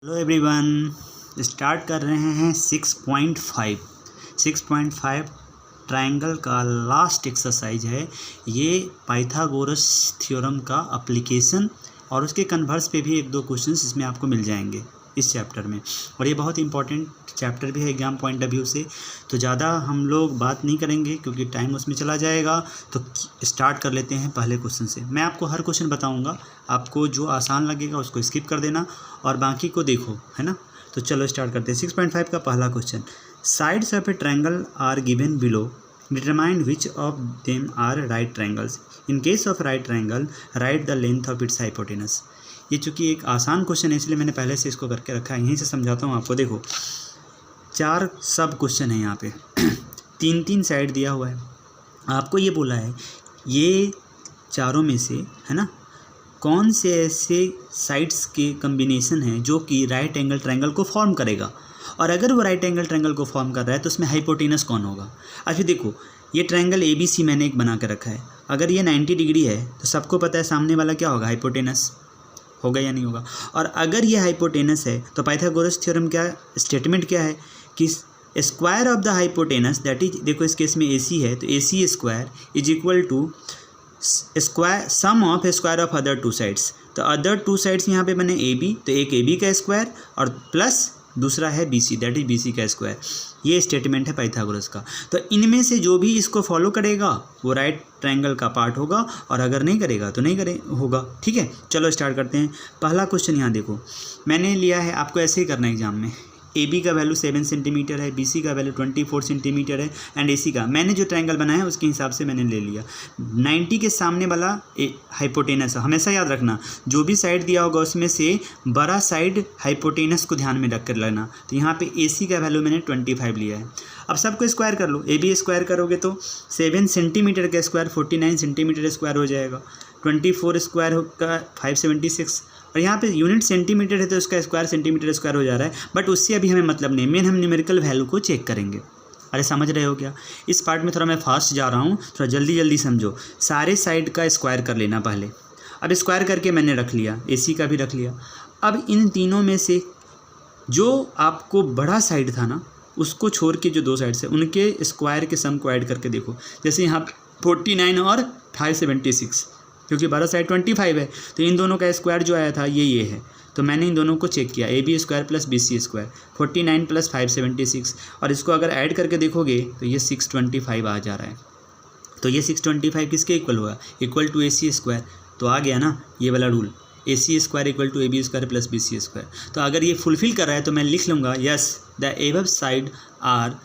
Hello everyone, start कर रहे हैं 6.5 ट्रायंगल का लास्ट एक्सरसाइज है। ये पाइथागोरस थ्योरम का एप्लीकेशन और उसके कन्वर्स पे भी एक दो क्वेश्चंस इसमें आपको मिल जाएंगे इस चैप्टर में। और ये बहुत इंपॉर्टेंट चैप्टर भी है एग्जाम पॉइंट ऑफ व्यू से, तो ज़्यादा हम लोग बात नहीं करेंगे क्योंकि टाइम उसमें चला जाएगा। तो स्टार्ट कर लेते हैं पहले क्वेश्चन से। मैं आपको हर क्वेश्चन बताऊंगा, आपको जो आसान लगेगा उसको स्किप कर देना और बाकी को देखो, है ना। तो चलो स्टार्ट करते हैं। 6.5 का पहला question, sides of a triangle are given below, determine which of them are right triangles. In case of right triangle write the length of its hypotenuse. ये चूँकि एक आसान क्वेश्चन है इसलिए मैंने पहले से इसको करके रखा है, यहीं से समझाता हूँ आपको। देखो 4 सब क्वेश्चन है यहाँ पे 3-3 साइड दिया हुआ है। आपको ये बोला है ये चारों में से, है ना, कौन से ऐसे साइड्स के कम्बिनेशन हैं जो कि राइट एंगल ट्रायंगल को फॉर्म करेगा, और अगर वो राइट एंगल ट्रायंगल को फॉर्म कर रहा है तो उसमें हाइपोटेनस कौन होगा। अच्छा देखो, ये ट्रायंगल ABC मैंने एक बना कर रखा है। अगर ये 90 डिग्री है तो सबको पता है सामने वाला क्या होगा, हाइपोटेनस होगा या नहीं होगा। और अगर ये हाइपोटेनस है तो पाइथागोरस थ्योरम क्या स्टेटमेंट क्या है कि square of the hypotenuse that is, देखो इस केस में AC है तो AC square is equal to square sum of square of other 2 sides. तो अदर 2 साइड्स यहाँ पे बने AB, तो एक AB का स्क्वायर और प्लस दूसरा है BC दैट इज BC का स्क्वायर। ये स्टेटमेंट है पाइथागोरस का। तो इनमें से जो भी इसको फॉलो करेगा वो राइट ट्रायंगल का पार्ट होगा, और अगर नहीं करेगा तो नहीं होगा। ठीक है, चलो स्टार्ट करते हैं। पहला क्वेश्चन यहाँ देखो, मैंने लिया है, आपको ऐसे ही करना है एग्जाम में। AB का वैल्यू 7 सेंटीमीटर है, BC का वैल्यू 24 सेंटीमीटर है एंड AC का, मैंने जो ट्रायंगल बनाया है उसके हिसाब से मैंने ले लिया। 90 के सामने वाला हाइपोटेनस है, हमेशा याद रखना जो भी साइड दिया होगा उसमें से बड़ा साइड हाइपोटेनस को ध्यान में रख कर लेना। तो यहाँ पे AC का वैल्यू मैंने 25 लिया है। अब सबको स्क्वायर कर लो, AB स्क्वायर करोगे तो 7 सेंटीमीटर का स्क्वायर 49 सेंटीमीटर स्क्वायर हो जाएगा, 24 स्क्वायर का 576, और यहाँ पे यूनिट सेंटीमीटर है तो उसका स्क्वायर सेंटीमीटर स्क्वायर हो जा रहा है, बट उससे अभी हमें मतलब नहीं, मेन हम न्यूमेरिकल वैल्यू को चेक करेंगे। अरे समझ रहे हो क्या? इस पार्ट में थोड़ा मैं फास्ट जा रहा हूँ, थोड़ा जल्दी समझो। सारे साइड का स्क्वायर कर लेना पहले। अब स्क्वायर करके मैंने रख लिया, AC का भी रख लिया। अब इन तीनों में से जो आपको बड़ा साइड था ना, उसको छोड़ के जो 2 साइड से उनके स्क्वायर के सम को ऐड करके देखो। जैसे यहाँ 49 और 576, क्योंकि बड़ा साइड 25 है तो इन दोनों का स्क्वायर जो आया था ये है। तो मैंने इन दोनों को चेक किया, AB square plus BC square 49 plus 576, और इसको अगर ऐड करके देखोगे तो ये 625 आ जा रहा है। तो ये 625 किसके इक्वल हुआ, इक्वल टू AC स्क्वायर। तो आ गया ना ये वाला rule, AC square equal to AB square plus BC square. तो अगर ये फुलफिल कर रहा है तो मैं लिख लूँगा yes the above side are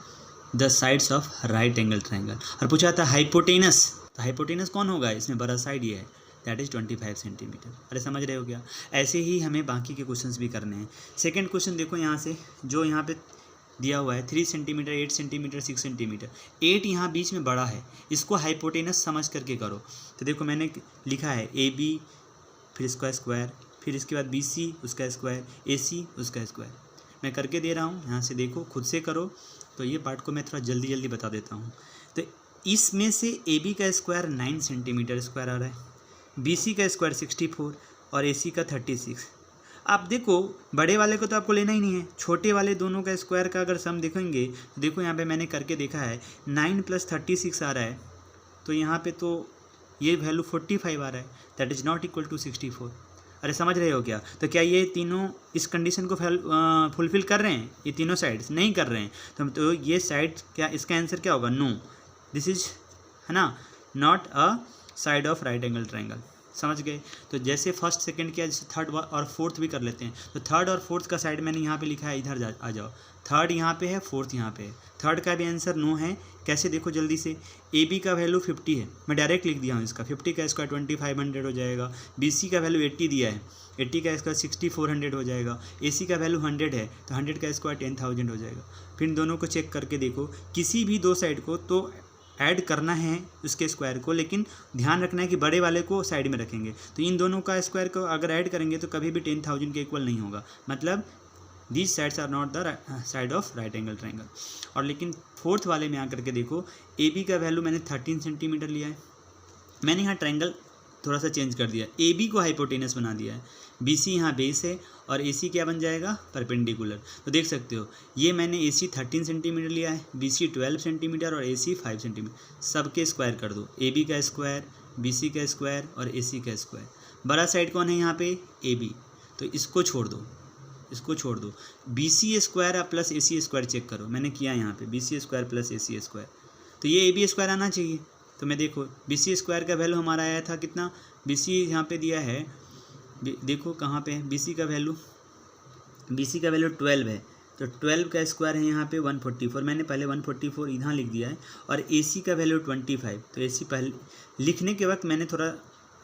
the sides of right angle triangle. और पूछा था हाइपोटेनस, तो हाइपोटेनस कौन होगा, इसमें बड़ा साइड ये है दैट इज़ 25 सेंटीमीटर। अरे समझ रहे हो क्या? ऐसे ही हमें बाकी के क्वेश्चंस भी करने हैं। सेकंड क्वेश्चन देखो यहाँ से, जो यहाँ पे दिया हुआ है 3 सेंटीमीटर 8 सेंटीमीटर 6 सेंटीमीटर, 8 यहाँ बीच में बड़ा है, इसको हाइपोटेनस समझ करके करो। तो देखो मैंने लिखा है AB फिर इसका स्क्वायर, फिर इसके बाद BC उसका स्क्वायर, AC उसका स्क्वायर। मैं करके दे रहा हूँ, यहाँ से देखो खुद से करो। तो ये पार्ट को मैं थोड़ा जल्दी बता देता हूँ। तो इसमें से AB का स्क्वायर 9 सेंटीमीटर स्क्वायर आ रहा है, BC का स्क्वायर 64 और AC का 36। आप देखो बड़े वाले को तो आपको लेना ही नहीं है, छोटे वाले दोनों का स्क्वायर का अगर सम देखेंगे तो देखो यहाँ पे मैंने करके देखा है 9 + 36 आ रहा है, तो यहाँ पे तो ये वैल्यू 45 आ रहा है, that is not equal to 64। अरे समझ रहे हो क्या? तो क्या ये तीनों इस कंडीशन को फुलफिल कर रहे हैं? ये तीनों साइड्स नहीं कर रहे हैं तो ये साइड क्या, इसका आंसर क्या होगा, नो, दिस इज, है ना, not a side of right angle triangle. समझ गए? तो जैसे फर्स्ट सेकंड किया, जैसे थर्ड और फोर्थ भी कर लेते हैं। तो थर्ड और फोर्थ का साइड मैंने यहाँ पे लिखा है, इधर आ जाओ। थर्ड यहाँ पे है, फोर्थ यहाँ पे है। थर्ड का भी आंसर नो है। कैसे देखो जल्दी से, AB का वैल्यू 50 है, मैं डायरेक्ट लिख दिया हूँ इसका, 50 का स्क्वायर 2500 हो जाएगा। BC का वैल्यू 80 दिया है, 80 का स्क्वायर 6400 हो जाएगा। AC का वैल्यू 100 है तो 100 का स्क्वायर 10000 हो जाएगा। फिर इन दोनों को चेक करके देखो, किसी भी 2 साइड को तो ऐड करना है उसके स्क्वायर को, लेकिन ध्यान रखना है कि बड़े वाले को साइड में रखेंगे। तो इन दोनों का स्क्वायर को अगर ऐड करेंगे तो कभी भी 10000 के इक्वल नहीं होगा, मतलब these sides are not the side of right angle triangle. और लेकिन फोर्थ वाले में आकर के देखो, AB का वैल्यू मैंने 13 सेंटीमीटर लिया है। मैंने यहाँ ट्रायंगल थोड़ा सा चेंज कर दिया, AB को हाइपोटेनस बना दिया है। BC यहाँ बेस है और AC क्या बन जाएगा, परपेंडिकुलर। तो देख सकते हो ये मैंने AC 13 सेंटीमीटर लिया है, BC 12 सेंटीमीटर और AC 5 सेंटीमीटर, सबके स्क्वायर कर दो, AB का स्क्वायर, BC का स्क्वायर और AC का स्क्वायर। बड़ा साइड कौन है यहाँ पे, AB, तो इसको छोड़ दो, इसको छोड़ दो। BC square plus AC square check करो, मैंने किया यहाँ पे BC square plus AC square, तो ये AB स्क्वायर आना चाहिए। तो मैं देखो BC स्क्वायर का वैल्यू हमारा आया था कितना, BC यहाँ पे दिया है, देखो कहाँ पे है BC का वैल्यू, BC का वैल्यू 12 है, तो 12 का स्क्वायर है यहाँ पे 144, मैंने पहले 144 यहाँ लिख दिया है, और AC का वैल्यू 25, तो AC पहले लिखने के वक्त मैंने थोड़ा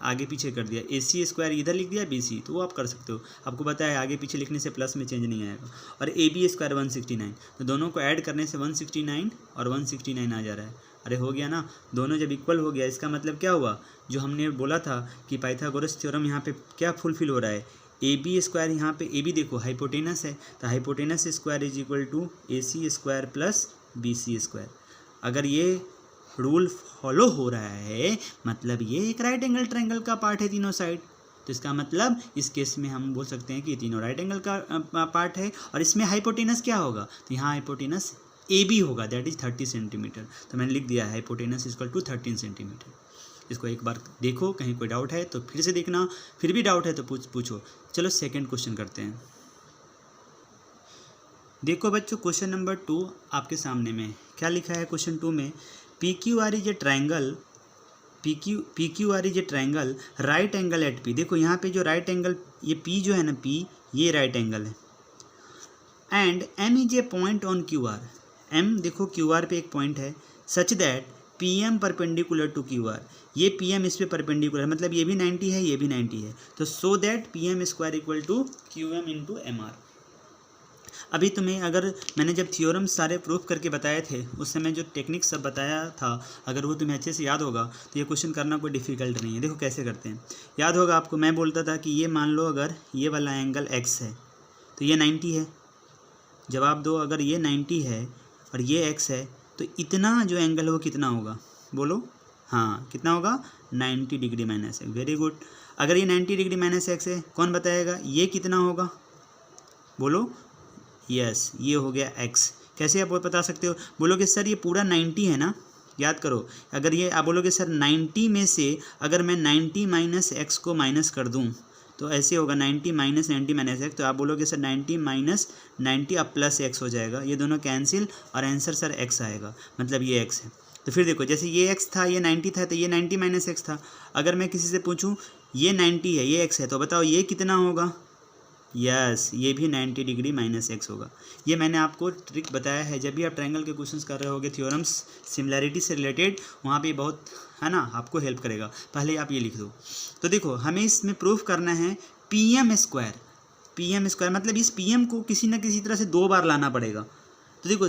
आगे पीछे कर दिया, AC स्क्वायर इधर लिख दिया BC, तो वो आप कर सकते हो, आपको पता है आगे पीछे लिखने से प्लस में चेंज नहीं आएगा। और AB स्क्वायर 169, तो दोनों को ऐड करने से 169 और 169 आ जा रहा है। अरे हो गया ना, दोनों जब इक्वल हो गया इसका मतलब क्या हुआ, जो हमने बोला था कि पाइथागोरस थ्योरम यहाँ पे क्या फुलफिल हो रहा है, AB स्क्वायर यहाँ पे AB देखो हाइपोटेनस है, तो hypotenuse square is equal to AC square plus BC square. अगर ये रूल फॉलो हो रहा है मतलब ये एक राइट एंगल ट्रायंगल का पार्ट है तीनों साइड, तो इसका मतलब इस केस में हम बोल सकते हैं कि तीनों राइट एंगल का पार्ट है। और इसमें हाइपोटेनस क्या होगा, तो यहाँ हाइपोटेनस AB होगा, दैट इज 30 सेंटीमीटर, तो मैंने लिख दिया है हाइपोटेनस इक्वल टू 13 सेंटीमीटर। इसको एक बार देखो, कहीं कोई डाउट है तो फिर से देखना, फिर भी डाउट है तो पूछो। चलो सेकेंड क्वेश्चन करते हैं। देखो बच्चों क्वेश्चन नंबर 2 आपके सामने में क्या लिखा है, क्वेश्चन 2 में PQR is a triangle, PQR is a triangle right angle at P। देखो यहाँ पे जो राइट एंगल, ये P जो है ना, P ये राइट एंगल है, and M is a point on QR, M देखो QR पे एक पॉइंट है, such that PM perpendicular to QR, ये PM इस पे परपेंडिकुलर है, मतलब ये भी 90 है, ये भी 90 है, तो so that PM square equal to QM into MR। अभी तुम्हें अगर मैंने जब थ्योरम सारे प्रूफ करके बताए थे उस समय जो टेक्निक सब बताया था, अगर वो तुम्हें अच्छे से याद होगा तो ये क्वेश्चन करना कोई डिफ़िकल्ट नहीं है। देखो कैसे करते हैं, याद होगा आपको, मैं बोलता था कि ये मान लो अगर ये वाला एंगल x है तो ये 90 है, जवाब दो, अगर ये 90 है और ये x है तो इतना जो एंगल है वो कितना होगा, बोलो, हाँ कितना होगा, 90 degree minus x. Very good, अगर ये 90 डिग्री माइनस एक्स है, कौन बताएगा ये कितना होगा, बोलो, यस ये हो गया x। कैसे आप बता सकते हो, बोलोगे सर ये पूरा 90 है ना, याद करो, अगर ये आप बोलोगे सर 90 में से अगर मैं 90 माइनस एक्स को माइनस कर दूं तो ऐसे होगा 90 माइनस 90 माइनस एक्स, तो आप बोलोगे सर 90 माइनस 90 अब प्लस एक्स हो जाएगा, ये दोनों कैंसिल और आंसर सर x आएगा, मतलब ये x है। तो फिर देखो जैसे ये x था, ये 90 था, तो ये 90 माइनस एक्स था। अगर मैं किसी से पूछूं ये 90 है, ये x है, तो बताओ ये कितना होगा, यस ये भी 90 डिग्री माइनस एक्स होगा। ये मैंने आपको ट्रिक बताया है, जब भी आप ट्रायंगल के क्वेश्चंस कर रहे होगे थ्योरम्स सिमिलैरिटी से रिलेटेड, वहाँ पे बहुत है ना आपको हेल्प करेगा। पहले आप ये लिख दो, तो देखो हमें इसमें प्रूफ करना है PM स्क्वायर, PM स्क्वायर मतलब इस PM को किसी न किसी तरह से 2 बार लाना पड़ेगा। तो देखो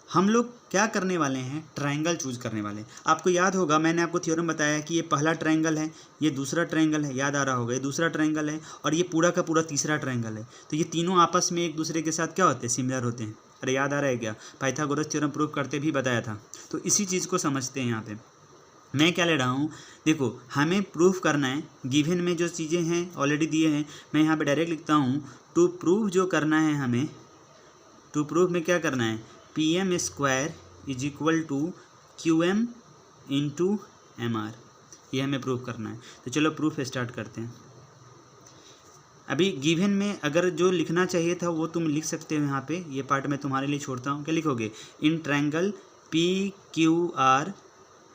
हम लोग क्या करने वाले हैं, ट्रायंगल चूज करने वाले हैं। आपको याद होगा मैंने आपको थ्योरम बताया कि ये पहला ट्रायंगल है, ये दूसरा ट्रायंगल है, याद आ रहा होगा, ये दूसरा ट्रायंगल है और ये पूरा का पूरा तीसरा ट्रायंगल है। तो ये तीनों आपस में एक दूसरे के साथ क्या होते हैं, सिमिलर होते हैं। अरे याद आ रहा है क्या, पाइथागोरस थ्योरम प्रूफ करते भी बताया था। तो इसी चीज़ को समझते हैं यहाँ पे। मैं क्या ले रहा हूँ, देखो हमें प्रूफ करना है, गिवन में जो चीज़ें हैं ऑलरेडी दिए हैं, मैं यहाँ पे डायरेक्ट लिखता हूँ टू प्रूफ। जो करना है हमें टू प्रूफ में क्या करना है, PM square is equal to QM into MR, ये हमें प्रूफ करना है। तो चलो प्रूफ स्टार्ट करते हैं। अभी गिवन में अगर जो लिखना चाहिए था वो तुम लिख सकते हो यहाँ पे, ये पार्ट मैं तुम्हारे लिए छोड़ता हूँ। क्या लिखोगे, in triangle PQR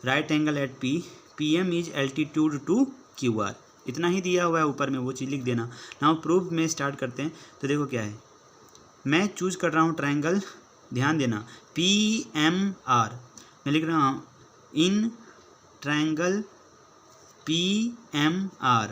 right angle at P, PM is altitude to QR, इतना ही दिया हुआ है ऊपर में, वो चीज़ लिख देना। नाउ प्रूफ में स्टार्ट करते हैं। तो देखो क्या है, मैं चूज कर रहा हूँ ट्रायंगल, ध्यान देना, PMR मैं लिख रहा हूँ इन ट्रायंगल PMR।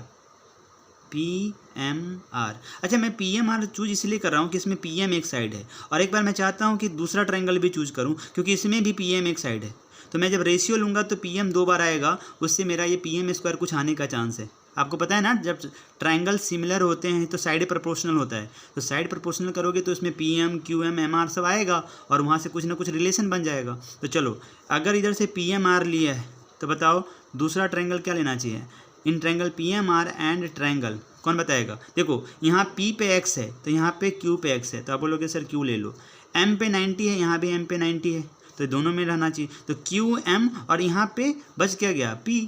अच्छा मैं PMR चूज इसलिए कर रहा हूँ कि इसमें PM एक साइड है, और एक बार मैं चाहता हूँ कि दूसरा ट्रायंगल भी चूज करूँ क्योंकि इसमें भी PM एक साइड है। तो मैं जब रेशियो लूँगा तो PM 2 बार आएगा, उससे मेरा ये PM स्क्वायर कुछ आने का चांस है। आपको पता है ना, जब ट्रायंगल सिमिलर होते हैं तो साइड प्रोपोर्शनल होता है, तो साइड प्रोपोर्शनल करोगे तो इसमें PM QM MR सब आएगा और वहाँ से कुछ ना कुछ रिलेशन बन जाएगा। तो चलो अगर इधर से PMR लिया है तो बताओ दूसरा ट्रायंगल क्या लेना चाहिए, in triangle PMR and triangle कौन बताएगा? देखो यहाँ P पे x है तो यहाँ पे Q पे x है, तो आप बोलोगे सर Q ले लो। M पे 90 है, यहाँ भी M पे 90 है, तो दोनों में रहना चाहिए, तो QM और यहाँ पे बच क्या गया? P।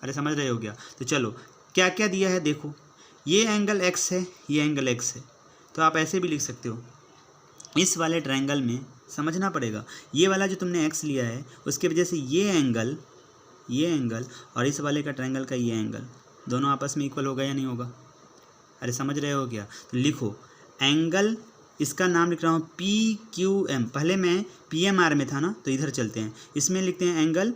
अरे समझ रहे हो क्या? तो चलो क्या क्या दिया है देखो, ये एंगल x है, ये एंगल x है, तो आप ऐसे भी लिख सकते हो। इस वाले ट्रायंगल में समझना पड़ेगा, ये वाला जो तुमने x लिया है उसके वजह से ये एंगल और इस वाले का ट्रायंगल का ये एंगल दोनों आपस में इक्वल होगा या नहीं होगा? अरे समझ रहे हो क्या? तो लिखो एंगल, इसका नाम लिख रहा हूँ PQM। पहले मैं PMR में था ना, तो इधर चलते हैं, इसमें लिखते हैं angle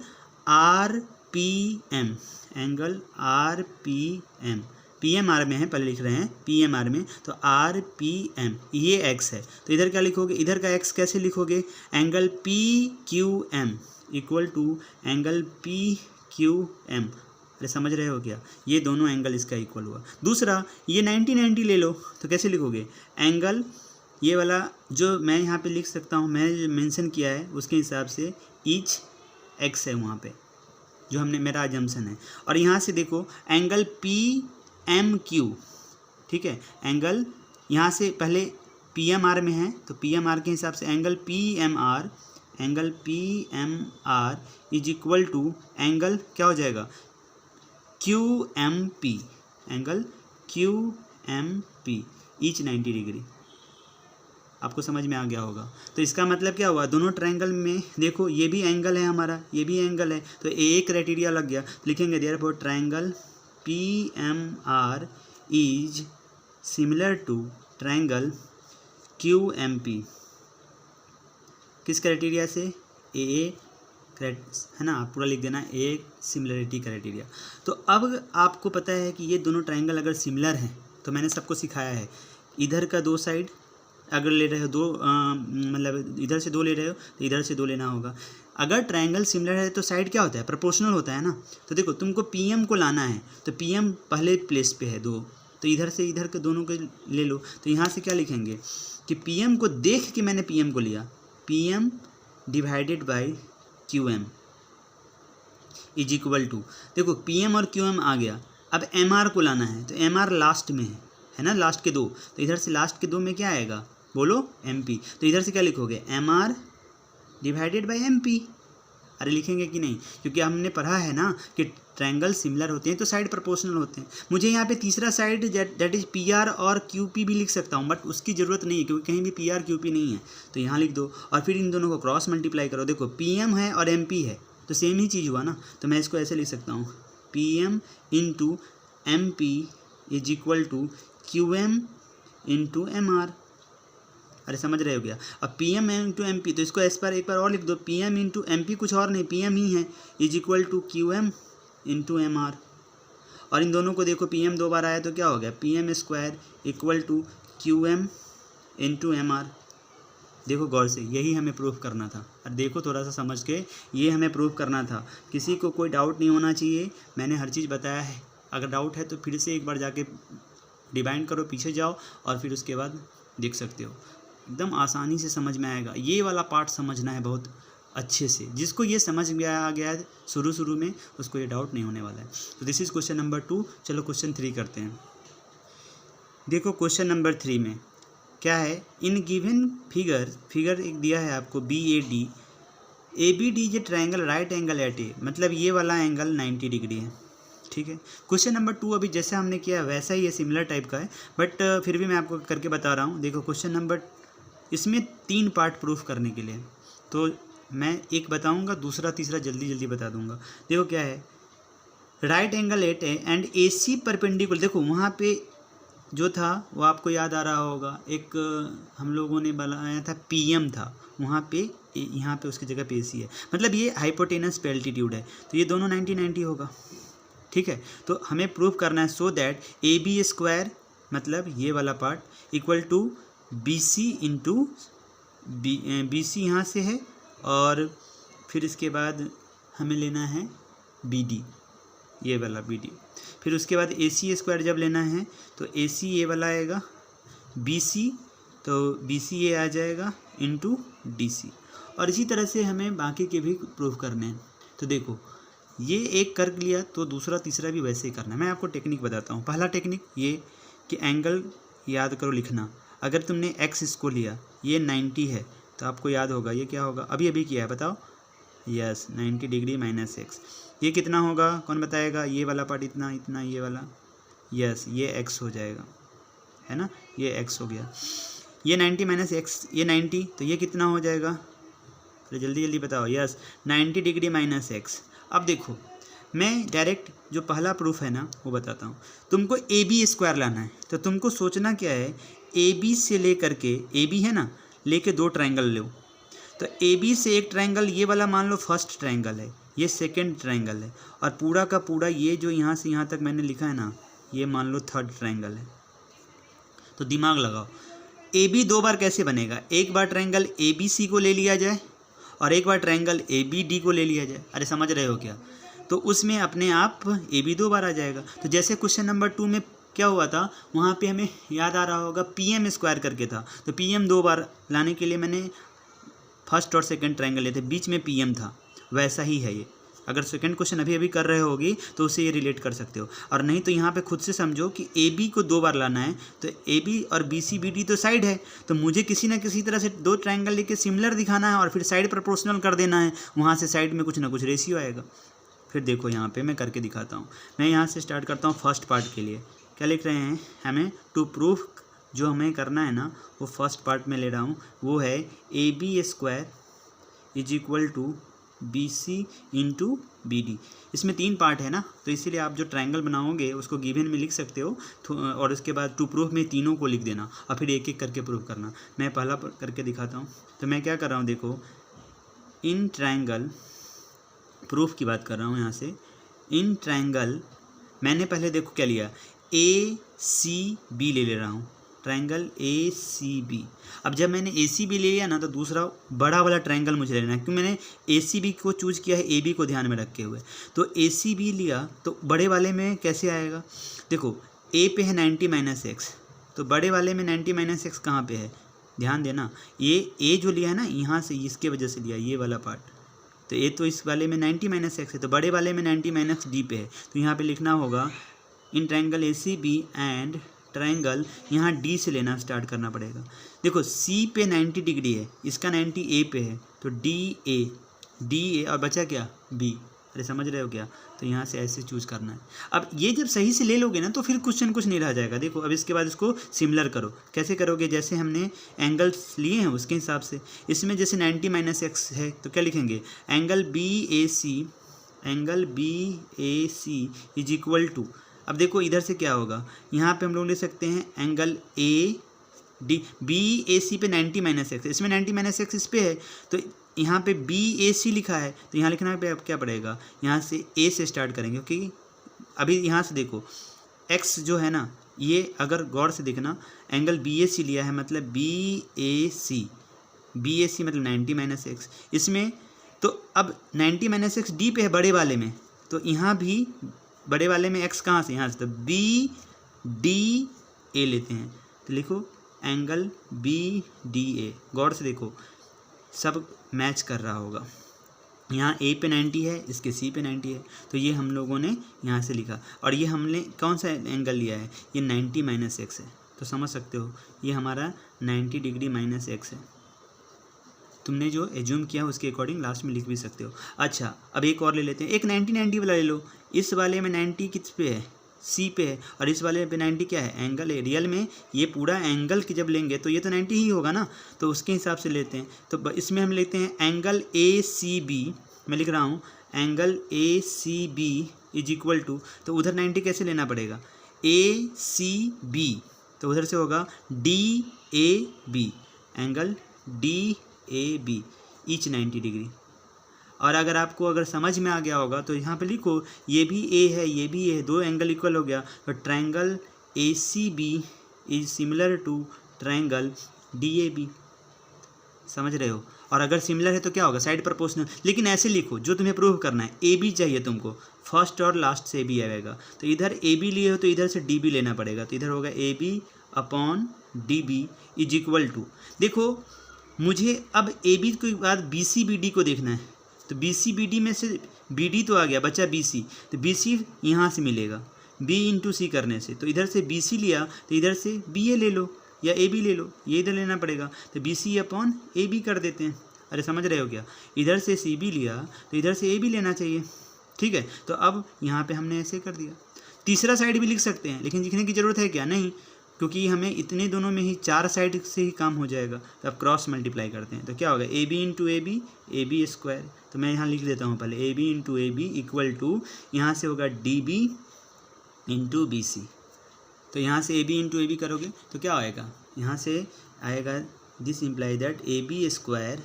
RPM, angle RPM। PMR में है, पहले लिख रहे हैं PMR में, तो RPM ये x है, तो इधर क्या लिखोगे? इधर का x कैसे लिखोगे? Angle PQM equal to angle PQM। अरे समझ रहे हो क्या? ये दोनों एंगल इसका इक्वल हुआ। दूसरा ये 90 ले लो, तो कैसे लिखोगे? एंगल ये वाला जो मैं यहाँ पे लिख सकता हूँ, मैं मेंशन किया है उसके हिसाब से ईच x है वहाँ पे, जो हमने मेरा अजम्पशन है। और यहाँ से देखो एंगल PMQ, ठीक है, एंगल यहाँ से पहले PMR में है, तो PMR के हिसाब से angle PMR is equal to angle क्या हो जाएगा? QMP, angle QMP each 90 degree. आपको समझ में आ गया होगा। तो इसका मतलब क्या हुआ? दोनों ट्रायंगल में देखो ये भी एंगल है हमारा, ये भी एंगल है, तो एक क्राइटेरिया लग गया। लिखेंगे therefore triangle PMR is similar to triangle QMP। किस क्राइटेरिया से? ए है ना, आप पूरा लिख देना, एक सिमिलरिटी क्राइटेरिया। तो अब आपको पता है कि ये दोनों ट्रायंगल अगर सिमिलर हैं, तो मैंने सबको सिखाया है, इधर का दो साइड अगर ले रहे हो दो, मतलब इधर से दो ले रहे हो तो इधर से दो लेना होगा। अगर ट्रायंगल सिमिलर है तो साइड क्या होता है? प्रोपोर्शनल होता है ना। तो देखो तुमको PM को लाना है, तो PM पहले प्लेस पे है दो, तो इधर से इधर के दोनों को ले लो। तो यहाँ से क्या लिखेंगे कि PM को देख के मैंने PM को लिया, PM divided by QM is equal to, देखो PM और QM आ गया। अब MR को लाना है, तो MR लास्ट में है ना, लास्ट के दो, तो इधर से लास्ट के दो में क्या आएगा? बोलो MP। तो इधर से क्या लिखोगे? MR divided by MP। अरे लिखेंगे कि नहीं? क्योंकि हमने पढ़ा है ना कि ट्रायंगल सिमिलर होते हैं तो साइड प्रोपोर्शनल होते हैं। मुझे यहाँ पे तीसरा साइड दैट इज PR और QP भी लिख सकता हूँ, बट उसकी ज़रूरत नहीं है क्योंकि कहीं भी PR QP नहीं है, तो यहाँ लिख दो और फिर इन दोनों को क्रॉस मल्टीप्लाई करो। देखो PM है और MP है, तो सेम ही चीज़ हुआ ना, तो मैं इसको ऐसे लिख सकता हूँ, PM into MP is equal to QM into MR। अरे समझ रहे हो क्या? अब PM इंटू MP, तो इसको इस पर एक बार और लिख दो, PM इंटू MP कुछ और नहीं, PM ही है, is equal to QM into MR। और इन दोनों को देखो PM दो बार आया तो क्या हो गया? PM square equal to QM into MR। देखो गौर से, यही हमें प्रूफ करना था। और देखो थोड़ा सा समझ के, ये हमें प्रूफ करना था। किसी को कोई डाउट नहीं होना चाहिए, मैंने हर चीज़ बताया है। अगर डाउट है तो फिर से एक बार जाके डिवाइड करो, पीछे जाओ और फिर उसके बाद देख सकते हो, एकदम आसानी से समझ में आएगा। ये वाला पार्ट समझना है बहुत अच्छे से, जिसको ये समझ में आ गया है शुरू में, उसको ये डाउट नहीं होने वाला है। तो दिस इज़ क्वेश्चन नंबर 2। चलो क्वेश्चन 3 करते हैं। देखो क्वेश्चन नंबर 3 में क्या है? इन गिवन फिगर एक दिया है आपको ABD ये ट्रायंगल राइट एंगल एट ए, मतलब ये वाला एंगल 90 डिग्री है, ठीक है। क्वेश्चन नंबर 2 अभी जैसे हमने किया वैसा ही है, सिमिलर टाइप का है, बट फिर भी मैं आपको करके बता रहा हूँ। देखो क्वेश्चन नंबर, इसमें 3 पार्ट प्रूफ करने के लिए, तो मैं एक बताऊँगा, दूसरा तीसरा जल्दी बता दूँगा। देखो क्या है, right angle at A and AC perpendicular. देखो वहाँ पे जो था वो आपको याद आ रहा होगा, एक हम लोगों ने बनाया था PM था, वहाँ पे यहाँ पे उसकी जगह पे AC है, मतलब ये हाइपोटेनस पे एल्टीट्यूड है, तो ये दोनों 90 होगा, ठीक है। तो हमें प्रूफ करना है सो दैट AB स्क्वायर, मतलब ये वाला part equal to BC into BC यहाँ से है, और फिर इसके बाद हमें लेना है BD, ये वाला BD। फिर उसके बाद AC स्क्वायर जब लेना है तो AC ये वाला आएगा, BC तो BC ये आ जाएगा इंटू DC। और इसी तरह से हमें बाकी के भी प्रूफ करने हैं। तो देखो ये एक कर लिया तो दूसरा तीसरा भी वैसे ही करना है। मैं आपको टेक्निक बताता हूँ। पहला टेक्निक ये कि एंगल याद करो लिखना। अगर तुमने एक्स इसको लिया, ये 90 है, तो आपको याद होगा ये क्या होगा, अभी अभी किया है बताओ, यस 90 डिग्री माइनस एक्स। ये कितना होगा कौन बताएगा, ये वाला पार्ट इतना इतना, ये वाला, यस ये एक्स हो जाएगा, है ना, ये एक्स हो गया। ये 90 माइनस एक्स, ये 90, तो ये कितना हो जाएगा, तो जल्दी जल्दी बताओ, यस 90 डिग्री माइनस एक्स। अब देखो मैं डायरेक्ट जो पहला प्रूफ है ना वो बताता हूँ। तुमको ए बी स्क्वायर लाना है, तो तुमको सोचना क्या है, ए बी से लेकर के, ए बी है ना, लेके दो ट्रायंगल लो। तो ए बी से एक ट्रायंगल ये वाला मान लो फर्स्ट ट्रायंगल है, ये सेकंड ट्रायंगल है, और पूरा का पूरा ये जो यहाँ से यहाँ तक मैंने लिखा है ना, ये मान लो थर्ड ट्रायंगल है। तो दिमाग लगाओ, ए बी दो बार कैसे बनेगा, एक बार ट्रायंगल ए बी सी को ले लिया जाए और एक बार ट्रायंगल ए बी डी को ले लिया जाए। अरे समझ रहे हो क्या, तो उसमें अपने आप ए बी दो बार आ जाएगा। तो जैसे क्वेश्चन नंबर 2 में क्या हुआ था, वहाँ पे हमें याद आ रहा होगा पी एम स्क्वायर करके था, तो पी एम दो बार लाने के लिए मैंने फर्स्ट और सेकंड ट्रायंगल लेते, बीच में पी एम था। वैसा ही है ये, अगर सेकंड क्वेश्चन अभी अभी कर रहे होगी तो उससे ये रिलेट कर सकते हो, और नहीं तो यहाँ पे खुद से समझो कि ए बी को दो बार लाना है, तो ए बी और बी सी बी डी तो साइड है, तो मुझे किसी ना किसी तरह से दो ट्रायंगल लेके सिमिलर दिखाना है और फिर साइड प्रोपोर्शनल कर देना है, वहाँ से साइड में कुछ ना कुछ रेशियो आएगा। फिर देखो यहाँ पे मैं करके दिखाता हूँ। मैं यहाँ से स्टार्ट करता हूँ फर्स्ट पार्ट के लिए। क्या लिख रहे हैं, हमें टू प्रूफ जो हमें करना है ना वो फर्स्ट पार्ट में ले रहा हूँ, वो है A B square is equal to B C into B D. इसमें 3 पार्ट है ना, तो इसीलिए आप जो ट्रायंगल बनाओगे उसको गिवन में लिख सकते हो, और उसके बाद टू प्रूफ में तीनों को लिख देना और फिर एक एक करके प्रूफ करना। मैं पहला करके दिखाता हूँ। तो मैं क्या कर रहा हूँ, देखो इन ट्रायंगल, प्रूफ की बात कर रहा हूँ यहाँ से, इन ट्रायंगल मैंने पहले देखो क्या लिया, ए सी बी ले रहा हूँ, ट्रायंगल ए सी बी। अब जब मैंने ए सी बी ले लिया ना, तो दूसरा बड़ा वाला ट्रायंगल मुझे लेना है, क्योंकि मैंने ए सी बी को चूज़ किया है ए बी को ध्यान में रखे हुए। तो ए सी बी लिया तो बड़े वाले में कैसे आएगा, देखो ए पे है 90 माइनस एक्स, तो बड़े वाले में 90 माइनस एक्स कहाँ पे है, ध्यान देना, ये ए जो लिया है ना यहाँ से, इसके वजह से लिया ये वाला पार्ट, तो ए तो इस वाले में 90 माइनस एक्स है, तो बड़े वाले में 90 माइनस डी पे है, तो यहाँ पे लिखना होगा in triangle A C B and triangle, यहाँ डी से लेना स्टार्ट करना पड़ेगा। देखो सी पे 90 डिग्री है, इसका 90 ए पे है, तो डी ए और बचा क्या बी। अरे समझ रहे हो क्या, तो यहाँ से ऐसे चूज़ करना है। अब ये जब सही से ले लोगे ना तो फिर क्वेश्चन कुछ नहीं रह जाएगा। देखो अब इसके बाद इसको सिमिलर करो, कैसे करोगे, जैसे हमने एंगल्स लिए हैं उसके हिसाब से। इसमें जैसे 90 माइनस एक्स है तो क्या लिखेंगे, angle B A C is equal to, अब देखो इधर से क्या होगा, यहाँ पे हम लोग ले सकते हैं angle A D, B A सी पे 90 माइनस एक्स, इसमें 90 माइनस एक्स इस पे है, तो यहाँ पे बी ए सी लिखा है, तो यहाँ लिखना पे अब क्या पड़ेगा, यहाँ से ए से स्टार्ट करेंगे, क्योंकि अभी यहाँ से देखो एक्स जो है ना, ये अगर गौर से देखना एंगल बी ए सी लिया है, मतलब बी ए सी मतलब 90 माइनस एक्स इसमें, तो अब 90 माइनस एक्स डी पे है बड़े वाले में, तो यहाँ भी बड़े वाले में एक्स कहाँ से, यहाँ से, तो बी डी ए लेते हैं, तो लिखो एंगल बी डी ए। गौर से देखो सब मैच कर रहा होगा, यहाँ ए पे 90 है, इसके सी पे 90 है, तो ये हम लोगों ने यहाँ से लिखा, और ये हमने कौन सा एंगल लिया है, ये 90 माइनस एक्स है, तो समझ सकते हो ये हमारा 90 डिग्री माइनस एक्स है। तुमने जो एज्यूम किया उसके अकॉर्डिंग लास्ट में लिख भी सकते हो। अच्छा अब एक और ले लेते हैं, एक 90 वाला ले लो, इस वाले में 90 किस पे है, सी पे है, और इस वाले पे 90 क्या है, एंगल है। रियल में ये पूरा एंगल की जब लेंगे तो ये तो 90 ही होगा ना, तो उसके हिसाब से लेते हैं। तो इसमें हम लेते हैं एंगल ए सी बी, मैं लिख रहा हूँ angle A C B is equal to, तो उधर 90 कैसे लेना पड़ेगा, ए सी बी, तो उधर से होगा D A B, angle D A B each 90 degree. और अगर आपको अगर समझ में आ गया होगा तो यहाँ पे लिखो ये भी ए है ये भी ए है, दो एंगल इक्वल हो गया, तो triangle A C B is similar to triangle D A B. समझ रहे हो, और अगर सिमिलर है तो क्या होगा, साइड प्रोपोर्शनल। लेकिन ऐसे लिखो जो तुम्हें प्रूव करना है, ए बी चाहिए तुमको, फर्स्ट और लास्ट से ए बी आएगा, तो इधर ए बी लिए हो तो इधर से डी बी लेना पड़ेगा, तो इधर होगा A B upon D B is equal to, देखो मुझे अब ए बी के बाद बी सी बी डी को देखना है, तो बी सी बी डी में से बी डी तो आ गया, बचा बी सी, तो बी सी यहाँ से मिलेगा बी इंटू सी करने से, तो इधर से बी सी लिया तो इधर से बी ए ले लो या ए बी ले लो, ये इधर लेना पड़ेगा, तो B C upon A B कर देते हैं। अरे समझ रहे हो क्या, इधर से सी बी लिया तो इधर से ए बी लेना चाहिए, ठीक है। तो अब यहाँ पे हमने ऐसे कर दिया। तीसरा साइड भी लिख सकते हैं, लेकिन लिखने की ज़रूरत है क्या, नहीं, क्योंकि हमें इतने दोनों में ही 4 साइड से ही काम हो जाएगा। तो अब क्रॉस मल्टीप्लाई करते हैं तो क्या होगा, A B into A B square, तो मैं यहाँ लिख देता हूँ पहले, A B into A B equal to यहाँ से होगा D B into B C. तो यहाँ से A B into A B करोगे तो क्या आएगा, यहाँ से आएगा this imply that A B square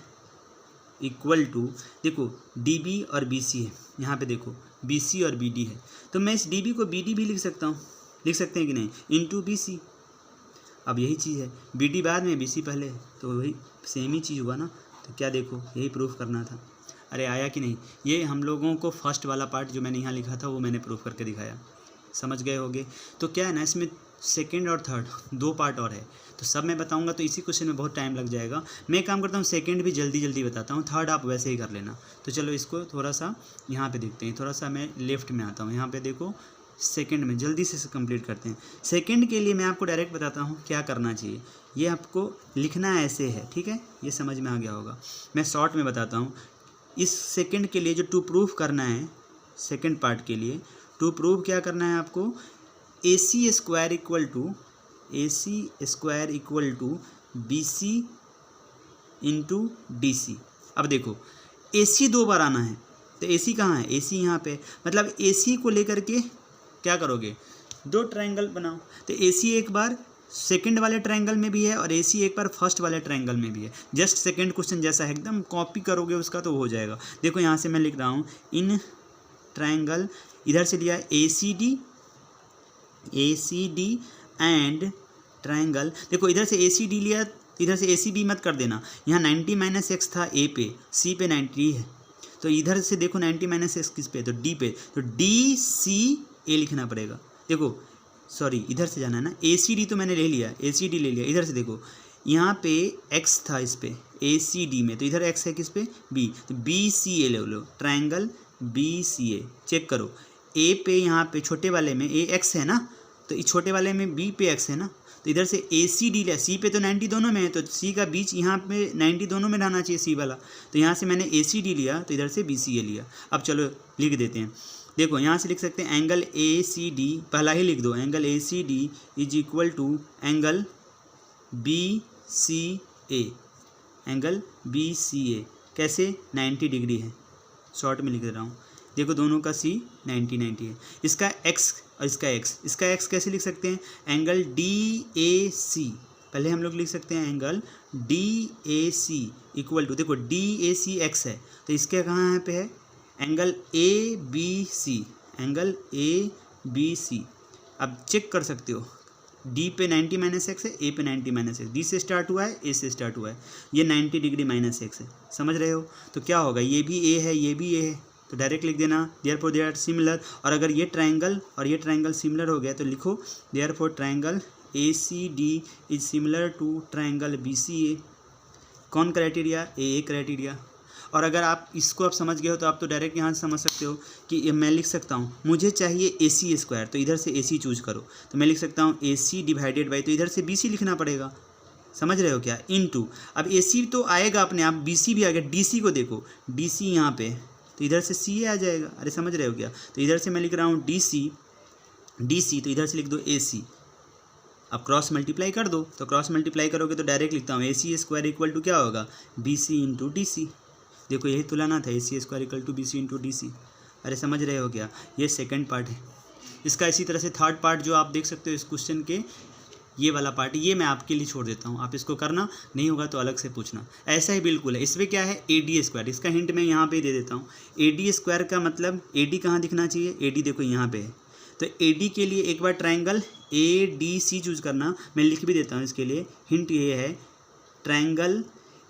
equal to, देखो डी बी और बी सी है, यहाँ पे देखो बी सी और बी डी है, तो मैं इस डी बी को बी डी भी लिख सकता हूँ, लिख सकते हैं कि नहीं, इंटू बी सी। अब यही चीज़ है, बी डी बाद में बी सी पहले, तो वही सेम ही चीज़ हुआ ना। तो क्या देखो, यही प्रूफ करना था। अरे आया कि नहीं, ये हम लोगों को फर्स्ट वाला पार्ट जो मैंने यहाँ लिखा था वो मैंने प्रूफ करके दिखाया, समझ गए होगे। तो क्या है ना, इसमें सेकंड और थर्ड 2 पार्ट और है, तो सब मैं बताऊंगा तो इसी क्वेश्चन में बहुत टाइम लग जाएगा। मैं काम करता हूँ सेकंड भी जल्दी जल्दी बताता हूँ, थर्ड आप वैसे ही कर लेना। तो चलो इसको थोड़ा सा यहाँ पे देखते हैं, थोड़ा सा मैं लेफ्ट में आता हूँ, यहाँ पे देखो सेकंड में जल्दी से कंप्लीट करते हैं। सेकंड के लिए मैं आपको डायरेक्ट बताता हूँ क्या करना चाहिए, ये आपको लिखना ऐसे है, ठीक है, ये समझ में आ गया होगा। मैं शॉर्ट में बताता हूँ। इस सेकंड के लिए जो टू प्रूफ करना है, सेकंड पार्ट के लिए टू प्रूफ क्या करना है आपको, A C square equal to B C into D C. अब देखो ए सी 2 बार आना है, तो ए सी कहाँ है, ए सी यहाँ पे, मतलब ए सी को लेकर के क्या करोगे, 2 ट्रायंगल बनाओ। तो ए सी एक बार सेकंड वाले ट्रायंगल में भी है और ए सी एक बार फर्स्ट वाले ट्रायंगल में भी है, जस्ट सेकंड क्वेश्चन जैसा है, एकदम कॉपी करोगे उसका तो हो जाएगा। देखो यहाँ से मैं लिख रहा हूँ इन ट्रायंगल, इधर से लिया ए सी डी एंड ट्रायंगल, देखो इधर से ए सी डी लिया, इधर से ए सी बी मत कर देना, यहाँ 90 माइनस एक्स था ए पे, सी पे 90 है, तो इधर से देखो 90 माइनस एक्स किस पे, तो डी पे, तो डी सी ए लिखना पड़ेगा। देखो सॉरी इधर से जाना है ना, ए सी डी तो मैंने ले लिया, ए सी डी ले लिया, इधर से देखो यहाँ पे एक्स था इस पे ए सी डी में, तो इधर एक्स है किस पे, बी, तो बी सी ए ले लो, ट्रायंगल बी सी ए चेक करो, ए पे यहाँ पे छोटे वाले में ए एक्स है ना, तो इस छोटे वाले में बी पे एक्स है ना, तो इधर से ए सी डी लिया, सी पे तो 90 दोनों में है, तो सी का बीच यहाँ पे 90 दोनों में रहना चाहिए सी वाला, तो यहाँ से मैंने ए सी डी लिया, तो इधर से बी सी ए लिया। अब चलो लिख देते हैं, देखो यहाँ से लिख सकते हैं एंगल ए सी डी, पहला ही लिख दो, angle A C D is equal to angle B C A, angle B C A कैसे, 90 डिग्री है, शॉर्ट में लिख दे रहा हूँ। देखो दोनों का सी 90 है, इसका एक्स और इसका एक्स कैसे लिख सकते हैं, एंगल डी ए सी, पहले हम लोग लिख सकते हैं angle D A C equal to, देखो डी ए सी एक्स है, तो इसके कहाँ पे है, angle A B C, angle A B C. अब चेक कर सकते हो, डी पे 90 माइनस एक्स है, ए पे 90 माइनस एक्स, डी से स्टार्ट हुआ है, ए से स्टार्ट हुआ है, ये 90 डिग्री माइनस एक्स है, समझ रहे हो। तो क्या होगा, ये भी ए है, ये भी ए है, तो डायरेक्ट लिख देना देयरफॉर दे आर सिमिलर। और अगर ये ट्रायंगल और ये ट्रायंगल सिमिलर हो गया तो लिखो therefore triangle A C D is similar to triangle B C A. कौन क्राइटेरिया, ए क्राइटेरिया। और अगर आप इसको आप समझ गए हो तो आप तो डायरेक्ट यहाँ से समझ सकते हो कि मैं लिख सकता हूँ, मुझे चाहिए ए सी स्क्वायर, तो इधर से ए सी चूज करो, तो मैं लिख सकता हूँ ए सी डिवाइडेड बाई, तो इधर से बी सी लिखना पड़ेगा, समझ रहे हो क्या, इनटू, अब ए सी तो आएगा अपने आप, बी सी भी आ गया, डी सी को देखो, डी सी यहाँ पे, तो इधर से सी ए आ जाएगा, अरे समझ रहे हो क्या। तो इधर से मैं लिख रहा हूँ डी सी, तो इधर से लिख दो ए सी। अब क्रॉस मल्टीप्लाई कर दो, तो क्रॉस मल्टीप्लाई करोगे तो डायरेक्ट लिखता हूँ A C square equal to क्या होगा, B C into D C. देखो यही तुलना था, A C square equal to B C into D C. अरे समझ रहे हो क्या, ये सेकंड पार्ट है इसका। इसी तरह से थर्ड पार्ट जो आप देख सकते हो इस क्वेश्चन के, ये वाला पार्ट ये मैं आपके लिए छोड़ देता हूँ, आप इसको करना, नहीं होगा तो अलग से पूछना। ऐसा ही बिल्कुल है, इसमें क्या है ए डी स्क्वायर, इसका हिंट मैं यहाँ पे दे देता हूँ। ए डी स्क्वायर का मतलब ए डी कहाँ दिखना चाहिए, ए डी देखो यहाँ पे है, तो ए डी के लिए एक बार triangle A D C choose करना, मैं लिख भी देता हूँ इसके लिए, हिंट ये है ट्रायंगल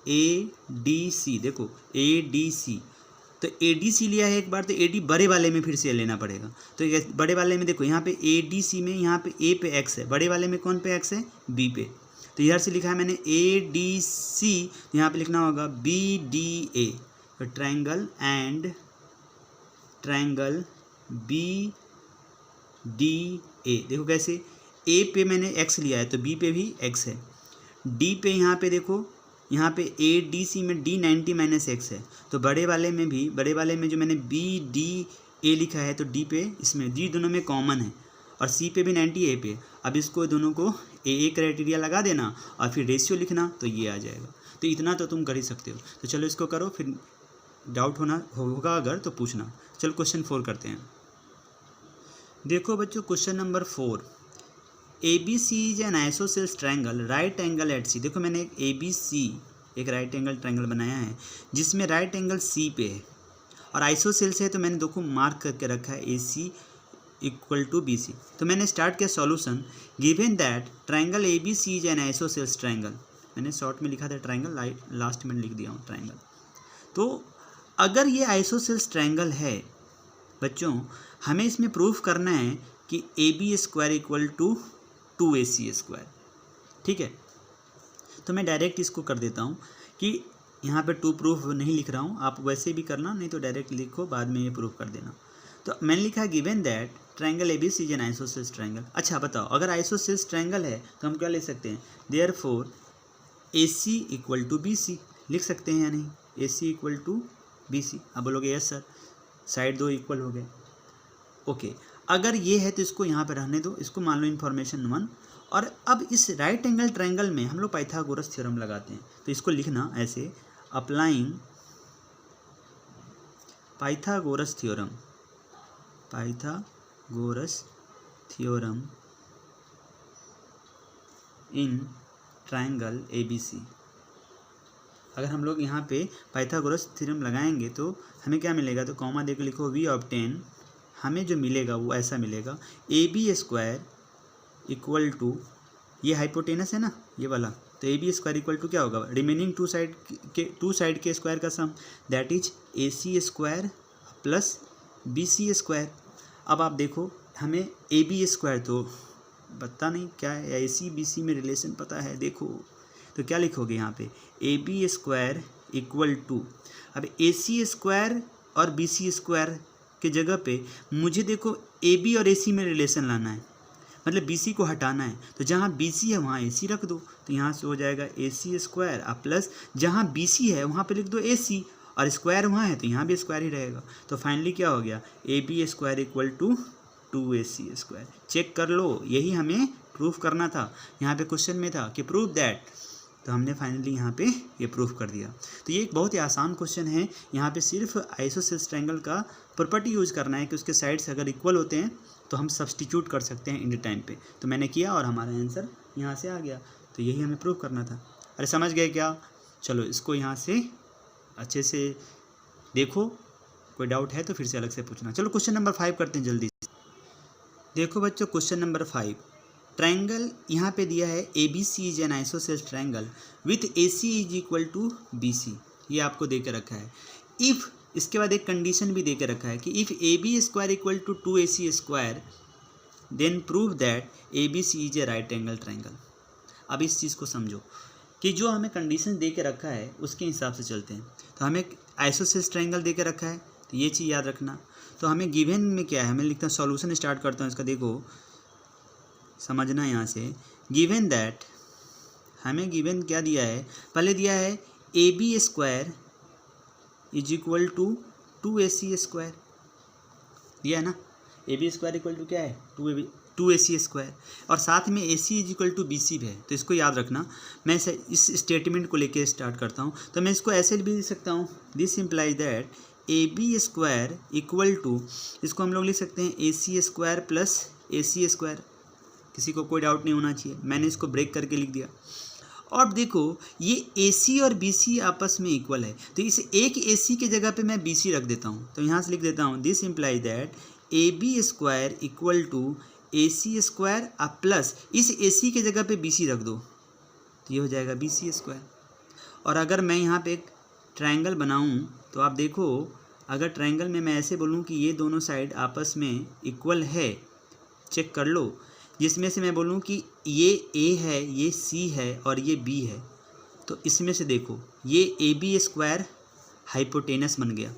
ए डी सी, देखो ए डी सी, तो ए डी सी लिया है एक बार, तो ए डी बड़े वाले में फिर से लेना पड़ेगा। तो बड़े वाले में देखो यहाँ पे ए डी सी में, यहाँ पे ए पे एक्स है, बड़े वाले में कौन पे एक्स है, बी पे, तो इधर से लिखा है मैंने ए डी सी, यहाँ पे लिखना होगा बी डी ए, तो triangle and triangle B D A, देखो कैसे, ए पे मैंने एक्स लिया है तो बी पे भी एक्स है, डी पे यहाँ पे देखो, यहाँ पे ए डी सी में डी 90 माइनस एक्स है, तो बड़े वाले में जो मैंने बी डी ए लिखा है तो डी पे इसमें डी दोनों में कॉमन है और सी पे भी 90 ए पे। अब इसको दोनों को ए क्राइटेरिया लगा देना और फिर रेशियो लिखना तो ये आ जाएगा। तो इतना तो तुम कर ही सकते हो। तो चलो इसको करो, फिर डाउट होगा अगर तो पूछना। चलो क्वेश्चन 4 करते हैं। देखो बच्चों question number 4, A B C is an isosceles triangle right angle at C. देखो मैंने एक ए बी सी एक राइट एंगल ट्रायंगल बनाया है जिसमें राइट एंगल सी पे है और आइसोसेल्स है, तो मैंने देखो मार्क करके रखा है A C equal to B C. तो मैंने स्टार्ट किया solution, given that triangle A B C is an isosceles triangle. मैंने शॉर्ट में लिखा था ट्रायंगल, लास्ट में लिख दिया हूँ ट्रायंगल। तो अगर ये आइसोसेल्स ट्रायंगल है बच्चों, हमें इसमें प्रूफ करना है कि A B square equal to 2ac square. ठीक है, तो मैं डायरेक्ट इसको कर देता हूँ कि यहाँ पे 2 प्रूफ नहीं लिख रहा हूँ, आप वैसे भी करना, नहीं तो डायरेक्ट लिखो, बाद में ये प्रूफ कर देना। तो मैंने लिखा given that triangle A B C is an isosceles triangle. अच्छा बताओ, अगर आइसोसेल्स ट्रायंगल है तो हम क्या ले सकते हैं, therefore A C equal to B C लिख सकते हैं या नहीं, A C equal to B C. अब बोलोगे यस सर, साइड 2 इक्वल हो गए। ओके, अगर ये है तो इसको यहाँ पे रहने दो, इसको मान लो इन्फॉर्मेशन 1। और अब इस राइट एंगल ट्रायंगल में हम लोग पाइथागोरस थ्योरम लगाते हैं, तो इसको लिखना ऐसे, applying Pythagoras theorem, Pythagoras theorem in triangle A B C. अगर हम लोग यहाँ पे पाइथागोरस थ्योरम लगाएंगे तो हमें क्या मिलेगा, तो कॉमा देकर लिखो, वी ऑब्टेन, हमें जो मिलेगा वो ऐसा मिलेगा, A B square equal to, ये हाइपोटेनस है ना ये वाला, तो A B square equal to क्या होगा, रिमेनिंग टू साइड के स्क्वायर का sum, that is A C square plus B C square. अब आप देखो, हमें ए बी स्क्वायर तो पता नहीं क्या है, ए सी बी सी में रिलेशन पता है, देखो तो क्या लिखोगे यहाँ पे, A B square equal to, अब ए सी स्क्वायर और बी सी स्क्वायर के जगह पे मुझे देखो ए बी और ए सी में रिलेशन लाना है, मतलब बी सी को हटाना है, तो जहाँ बी सी है वहाँ ए सी रख दो, तो यहाँ से हो जाएगा ए सी स्क्वायर प्लस जहाँ बी सी है वहाँ पे लिख दो ए सी, और स्क्वायर वहाँ है तो यहाँ भी स्क्वायर ही रहेगा। तो फाइनली क्या हो गया, A B square equal to 2ac square. Check कर लो, यही हमें प्रूफ करना था, यहाँ पे क्वेश्चन में था कि प्रूफ दैट, तो हमने फाइनली यहाँ पे ये प्रूफ कर दिया। तो ये एक बहुत ही आसान क्वेश्चन है, यहाँ पे सिर्फ आइसोसेल्स ट्रायंगल का प्रॉपर्टी यूज करना है कि उसके साइड्स अगर इक्वल होते हैं तो हम सब्सटीट्यूट कर सकते हैं इन टाइम पे। तो मैंने किया और हमारा आंसर यहाँ से आ गया, तो यही हमें प्रूफ करना था। अरे समझ गए क्या? चलो इसको यहाँ से अच्छे से देखो, कोई डाउट है तो फिर से अलग से पूछना। चलो क्वेश्चन नंबर 5 करते हैं जल्दी से। देखो बच्चों क्वेश्चन नंबर 5, ट्रायंगल यहाँ पे दिया है A B C is an isosceles triangle with A C is equal to B C, ये आपको दे के रखा है। इफ़, इसके बाद एक कंडीशन भी दे के रखा है कि if A B square equal to 2ac square then prove that A B C is a right angle triangle. अब इस चीज़ को समझो कि जो हमें कंडीशन दे के रखा है उसके हिसाब से चलते हैं। तो हमें आइसोसेल्स ट्रायंगल दे के रखा है, तो ये चीज़ याद रखना। तो हमें गिवन में क्या है, हमें लिखता हूँ सॉल्यूशन स्टार्ट करता हूँ इसका, देखो समझना यहाँ से। गिवन दैट, हमें गिवन क्या दिया है, पहले दिया है A B square is equal to 2ac square, दिया है ना। A B square equal to क्या है, 2ac स्क्वायर, और साथ में A C is equal to B C भी है। तो इसको याद रखना। मैं इस स्टेटमेंट को लेके स्टार्ट करता हूँ, तो मैं इसको ऐसे भी लिख सकता हूँ, this implies that A B square equal to, इसको हम लोग लिख सकते हैं A C square plus A C square. किसी को कोई डाउट नहीं होना चाहिए, मैंने इसको ब्रेक करके लिख दिया। और देखो ये ए सी और बी सी आपस में इक्वल है, तो इस एक ए सी के जगह पे मैं बी सी रख देता हूँ। तो यहाँ से लिख देता हूँ, this imply that A B square equal to A C square plus इस ए सी के जगह पे बी सी रख दो, तो ये हो जाएगा बी सी स्क्वायर। और अगर मैं यहाँ पे एक ट्रायंगल बनाऊँ तो आप देखो, अगर ट्रायंगल में मैं ऐसे बोलूँ कि ये दोनों साइड आपस में इक्वल है, चेक कर लो, जिसमें से मैं बोलूँ कि ये ए है, ये सी है और ये बी है, तो इसमें से देखो ये ए बी स्क्वायर हाइपोटेनस बन गया।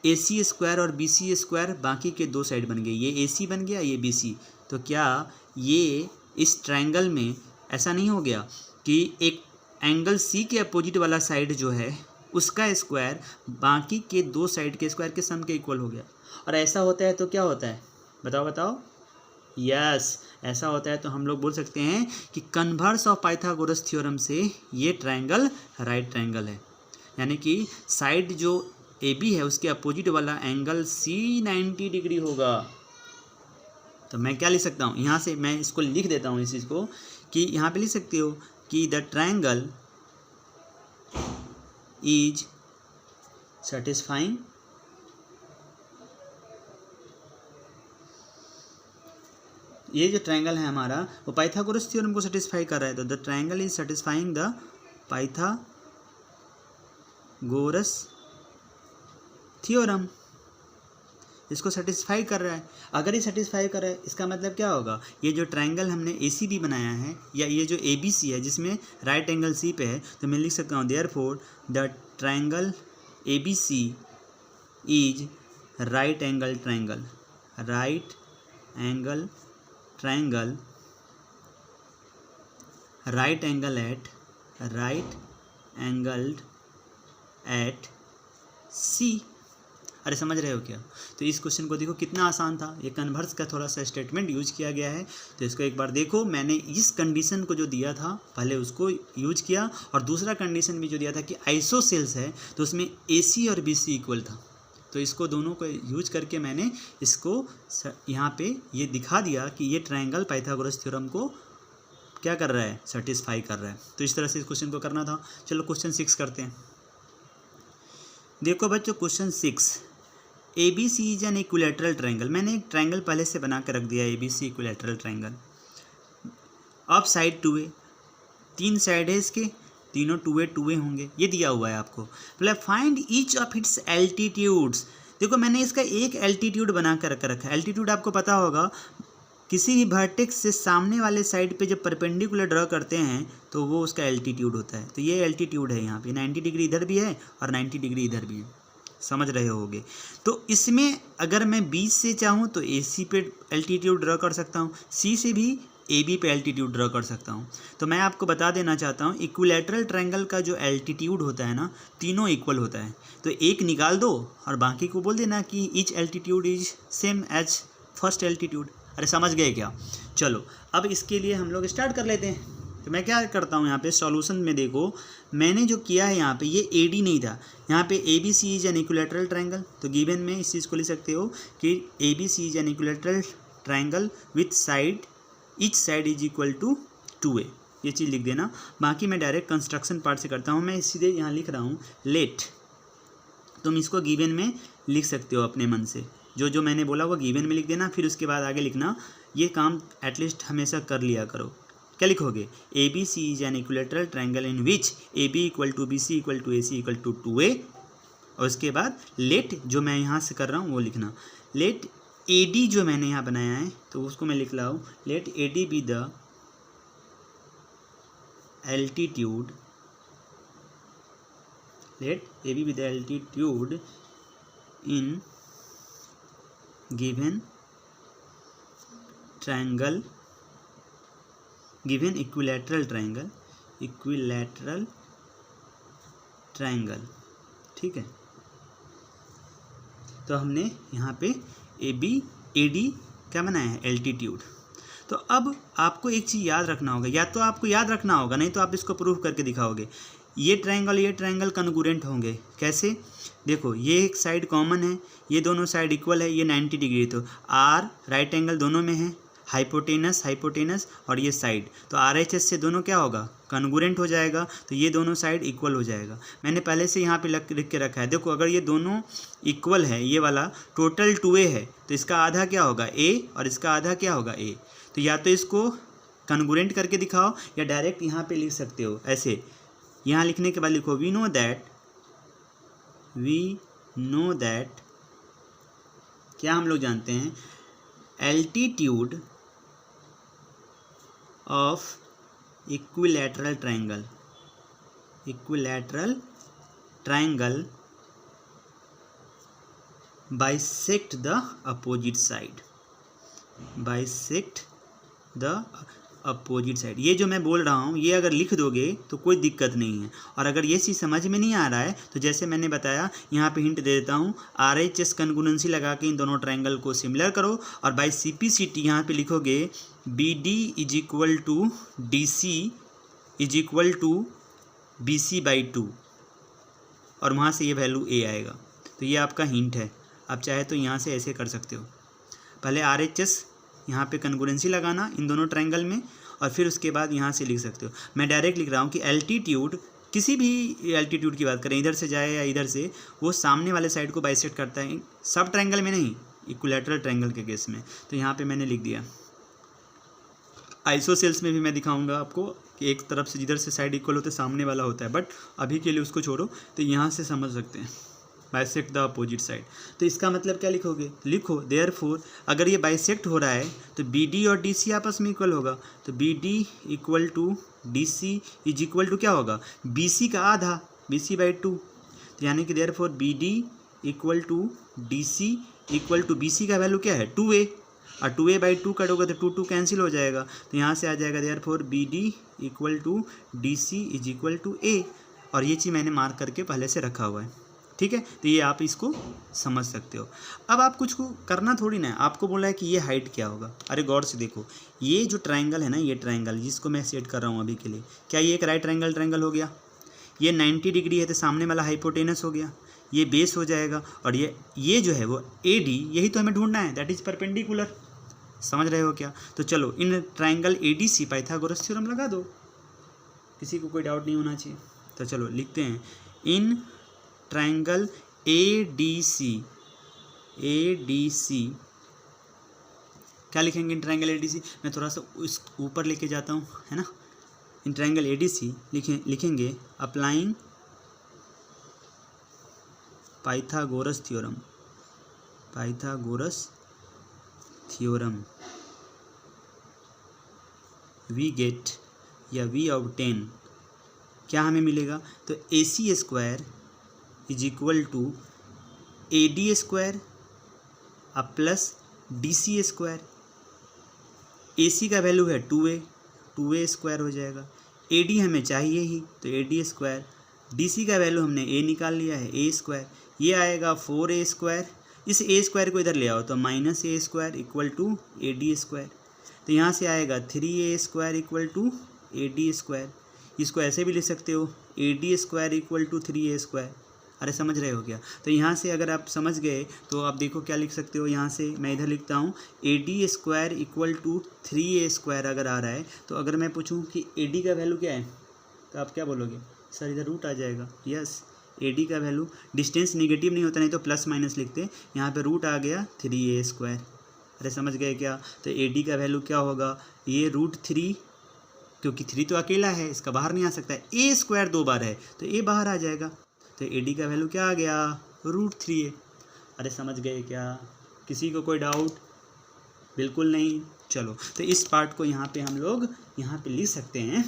AC स्क्वायर और BC स्क्वायर बाकी के दो साइड बन गए, ये AC बन गया, ये BC। तो क्या ये इस ट्रायंगल में ऐसा नहीं हो गया कि एक एंगल C के अपोजिट वाला साइड जो है उसका स्क्वायर बाकी के दो साइड के स्क्वायर के सम के इक्वल हो गया? और ऐसा होता है तो क्या होता है, बताओ बताओ। यस, ऐसा होता है तो हम लोग बोल सकते हैं कि कन्वर्स ऑफ पाइथागोरस थ्योरम से ये ट्रायंगल राइट ट्रायंगल है। यानी कि साइड जो AB है उसके अपोजिट वाला एंगल C 90 डिग्री होगा। तो मैं क्या लिख सकता हूँ, यहाँ से मैं इसको लिख देता हूँ इस चीज़ को, कि यहाँ पे लिख सकते हो कि द ट्रायंगल इज सेटिस्फाइंग ये जो ट्रायंगल है हमारा वो पाइथागोरस थ्योरम को सेटिस्फाई कर रहा है। तो the triangle is satisfying the Pythagoras theorem, इसको सेटिस्फाई कर रहा है। अगर ये सेटिस्फाई कर रहा है इसका मतलब क्या होगा, ये जो ट्रायंगल हमने ACB बनाया है या ये जो ABC है जिसमें राइट एंगल C पे है, तो मैं लिख सकता हूँ therefore the triangle ABC is right angle triangle, right angle triangle, right angle angled at C। अरे समझ रहे हो क्या? तो इस क्वेश्चन को देखो कितना आसान था, ये कन्वर्स का थोड़ा सा स्टेटमेंट यूज किया गया है। तो इसको एक बार देखो, मैंने इस कंडीशन को जो दिया था पहले उसको यूज किया, और दूसरा कंडीशन भी जो दिया था कि आइसोसेल्स है तो उसमें AC और BC इक्वल था। तो इसको दोनों को यूज करके मैंने इसको यहाँ पे ये दिखा दिया कि ये ट्रायंगल पाइथागोरस थ्योरम को क्या कर रहा है, सेटिस्फाई कर रहा है। तो इस तरह से इस क्वेश्चन को करना था। चलो क्वेश्चन 6 करते हैं। देखो बच्चों question 6, ABC is an equilateral triangle. मैंने एक ट्रायंगल पहले से बना के रख दिया है, ABC इक्विलैटरल ट्रायंगल। अब साइड 2A, 3 साइड है इसके, तीनों 2A होंगे, ये दिया हुआ है आपको। मतलब find each of its altitudes. देखो मैंने इसका एक एल्टीट्यूड बना कर रखा है। एल्टीट्यूड आपको पता होगा, किसी भी वर्टेक्स से सामने वाले साइड पे जब परपेंडिकुलर ड्रॉ करते हैं तो वो उसका एल्टीट्यूड होता है। तो ये एल्टीट्यूड है, यहाँ पे 90 डिग्री इधर भी है और 90 डिग्री इधर भी है, समझ रहे होगे। तो इसमें अगर मैं B से चाहूँ तो AC पे एल्टीट्यूड ड्रॉ कर सकता हूँ, C से भी AB पे एल्टीट्यूड ड्रॉ कर सकता हूँ। तो मैं आपको बता देना चाहता हूँ इक्विलैटरल ट्रायंगल का जो एल्टीट्यूड होता है ना, तीनों इक्वल होता है। तो एक निकाल दो और बाकी को बोल देना कि each altitude is same as first altitude. अरे समझ गए क्या? चलो अब इसके लिए हम लोग स्टार्ट कर लेते हैं। तो मैं क्या करता हूँ यहाँ पे सॉल्यूशन में, देखो मैंने जो किया है यहाँ पे ये AD नहीं था, यहाँ पे ABC is an equilateral triangle. तो गिवन में इस चीज़ को लिख सकते हो कि ABC is an equilateral triangle with side each side is equal to 2A, ये चीज़ लिख देना। बाकी मैं डायरेक्ट कंस्ट्रक्शन पार्ट से करता हूँ। मैं सीधे यहाँ लिख रहा हूँ लेट, तुम इसको गिवन में लिख सकते हो अपने मन से, जो जो मैंने बोला वो गिवन में लिख देना, फिर उसके बाद आगे लिखना। ये काम एटलीस्ट हमेशा कर लिया करो। क्या लिखोगे, ABC is an equilateral triangle in which AB equal to BC equal to AC equal to 2A, और उसके बाद लेट जो मैं यहाँ से कर रहा हूँ वो लिखना। लेट AD जो मैंने यहाँ बनाया है तो उसको मैं लिख रहा हूँ let AD be the altitude, let AB be the altitude in given triangle, given equilateral triangle, ठीक है। तो हमने यहाँ पे AD क्या बनाया है, एल्टीट्यूड। तो अब आपको एक चीज़ याद रखना होगा, या तो आपको याद रखना होगा, नहीं तो आप इसको प्रूफ करके दिखाओगे। ये ट्रायंगल कॉन्ग्रुएंट होंगे। कैसे? देखो ये एक साइड कॉमन है, ये दोनों साइड इक्वल है, ये 90 डिग्री, तो R राइट एंगल दोनों में है, हाइपोटेनस और ये साइड, तो RHS से दोनों क्या होगा, कॉन्ग्रुएंट हो जाएगा। तो ये दोनों साइड इक्वल हो जाएगा। मैंने पहले से यहाँ पे लिख के रखा है। देखो अगर ये दोनों इक्वल है, ये वाला टोटल 2A है, तो इसका आधा क्या होगा A और इसका आधा क्या होगा A। तो या तो इसको कॉन्ग्रुएंट करके दिखाओ या डायरेक्ट यहाँ पे लिख सकते हो ऐसे। यहाँ लिखने के बाद लिखो वी नो दैट क्या हम लोग जानते हैं, altitude of equilateral triangle bisect the opposite side, bisect the opposite side. ये जो मैं बोल रहा हूँ ये अगर लिख दोगे तो कोई दिक्कत नहीं है। और अगर ये चीज़ समझ में नहीं आ रहा है तो जैसे मैंने बताया यहाँ पे हिंट दे देता हूँ, RHS कंग्रुएंसी लगा के इन दोनों ट्रायंगल को सिमिलर करो और बाय CPCT यहाँ पे लिखोगे BD is equal to DC is equal to BC/2 और वहाँ से ये वैल्यू A आएगा। तो ये आपका हिंट है। आप चाहे तो यहाँ से ऐसे कर सकते हो, पहले RHS यहाँ पे कंग्रुएंसी लगाना इन दोनों ट्रायंगल में और फिर उसके बाद यहाँ से लिख सकते हो। मैं डायरेक्ट लिख रहा हूँ कि एल्टीट्यूड, किसी भी एल्टीट्यूड की बात करें, इधर से जाए या इधर से, वो सामने वाले साइड को बाइसेक्ट करता है, सब ट्रायंगल में नहीं, इक्विलैटरल ट्रायंगल के केस में। तो यहाँ पे मैंने लिख दिया। आइसोसेल्स में भी मैं दिखाऊंगा आपको कि एक तरफ से जिधर से साइड इक्वल होते सामने वाला होता है, बट अभी के लिए उसको छोड़ो। तो यहाँ से समझ सकते हैं बाइसेक्ट द अपोजिट साइड। तो इसका मतलब क्या लिखोगे, लिखो देयरफॉर अगर ये बाइसेक्ट हो रहा है तो BD और DC आपस में इक्वल होगा। तो BD equal to DC is equal to क्या होगा, BC का आधा, BC/2। तो यानी कि therefore BD equal to DC equal to BC का वैल्यू क्या है 2A, और 2A/2 कटोगे तो 2 कैंसिल हो जाएगा। तो यहाँ से आ जाएगा therefore BD equal to DC is equal to A। और ये चीज़ मैंने मार्क करके पहले से रखा हुआ है, ठीक है। तो ये आप इसको समझ सकते हो। अब आप कुछ को करना थोड़ी ना है, आपको बोला है कि ये हाइट क्या होगा। अरे गौर से देखो, ये जो ट्रायंगल है ना, ये ट्रायंगल जिसको मैं सेट कर रहा हूँ अभी के लिए, क्या ये एक राइट ट्रायंगल हो गया। ये 90 डिग्री है तो सामने वाला हाइपोटेनस हो गया, ये बेस हो जाएगा। और ये जो है वो AD, यही तो हमें ढूंढना है, दैट इज परपेंडिकुलर। समझ रहे हो क्या। तो चलो इन ट्रायंगल ADC पाइथागोरस थ्योरम लगा दो, किसी को कोई डाउट नहीं होना चाहिए। तो चलो लिखते हैं, इन ट्रायंगल ADC क्या लिखेंगे इन ट्रायंगल ADC, मैं थोड़ा सा उस ऊपर लेके जाता हूँ, है ना। इन ट्रायंगल ADC लिखेंगे applying Pythagoras theorem we get या वी ऑब्टेन, क्या हमें मिलेगा। तो AC square is equal to AD square अब प्लस DC स्क्वायर। AC का वैल्यू है 2A स्क्वायर हो जाएगा। AD हमें चाहिए ही, तो AD स्क्वायर। DC का वैल्यू हमने A निकाल लिया है, A स्क्वायर। ये आएगा 4A स्क्वायर। इस A स्क्वायर को इधर ले आओ तो -A square equal to AD square. तो यहाँ से आएगा 3A square equal to AD square. इसको ऐसे भी लिख सकते हो, AD square equal to 3A square. अरे समझ रहे हो क्या। तो यहाँ से अगर आप समझ गए तो आप देखो क्या लिख सकते हो। यहाँ से मैं इधर लिखता हूँ AD square equal to 3A square. अगर आ रहा है तो अगर मैं पूछूँ कि AD का वैल्यू क्या है तो आप क्या बोलोगे, सर इधर रूट आ जाएगा। यस, AD का वैल्यू, डिस्टेंस निगेटिव नहीं होता, नहीं तो प्लस माइनस लिखते, यहाँ पे रूट आ गया 3A स्क्वायर। अरे समझ गए क्या। तो AD का वैल्यू क्या होगा, ये √3, क्योंकि 3 तो अकेला है, इसका बाहर नहीं आ सकता है। A स्क्वायर 2 बार है तो A बाहर आ जाएगा। तो AD का वैल्यू क्या आ गया, √3A। अरे समझ गए क्या, किसी को कोई डाउट, बिल्कुल नहीं। चलो तो इस पार्ट को यहाँ पे हम लोग यहाँ पे लिख सकते हैं,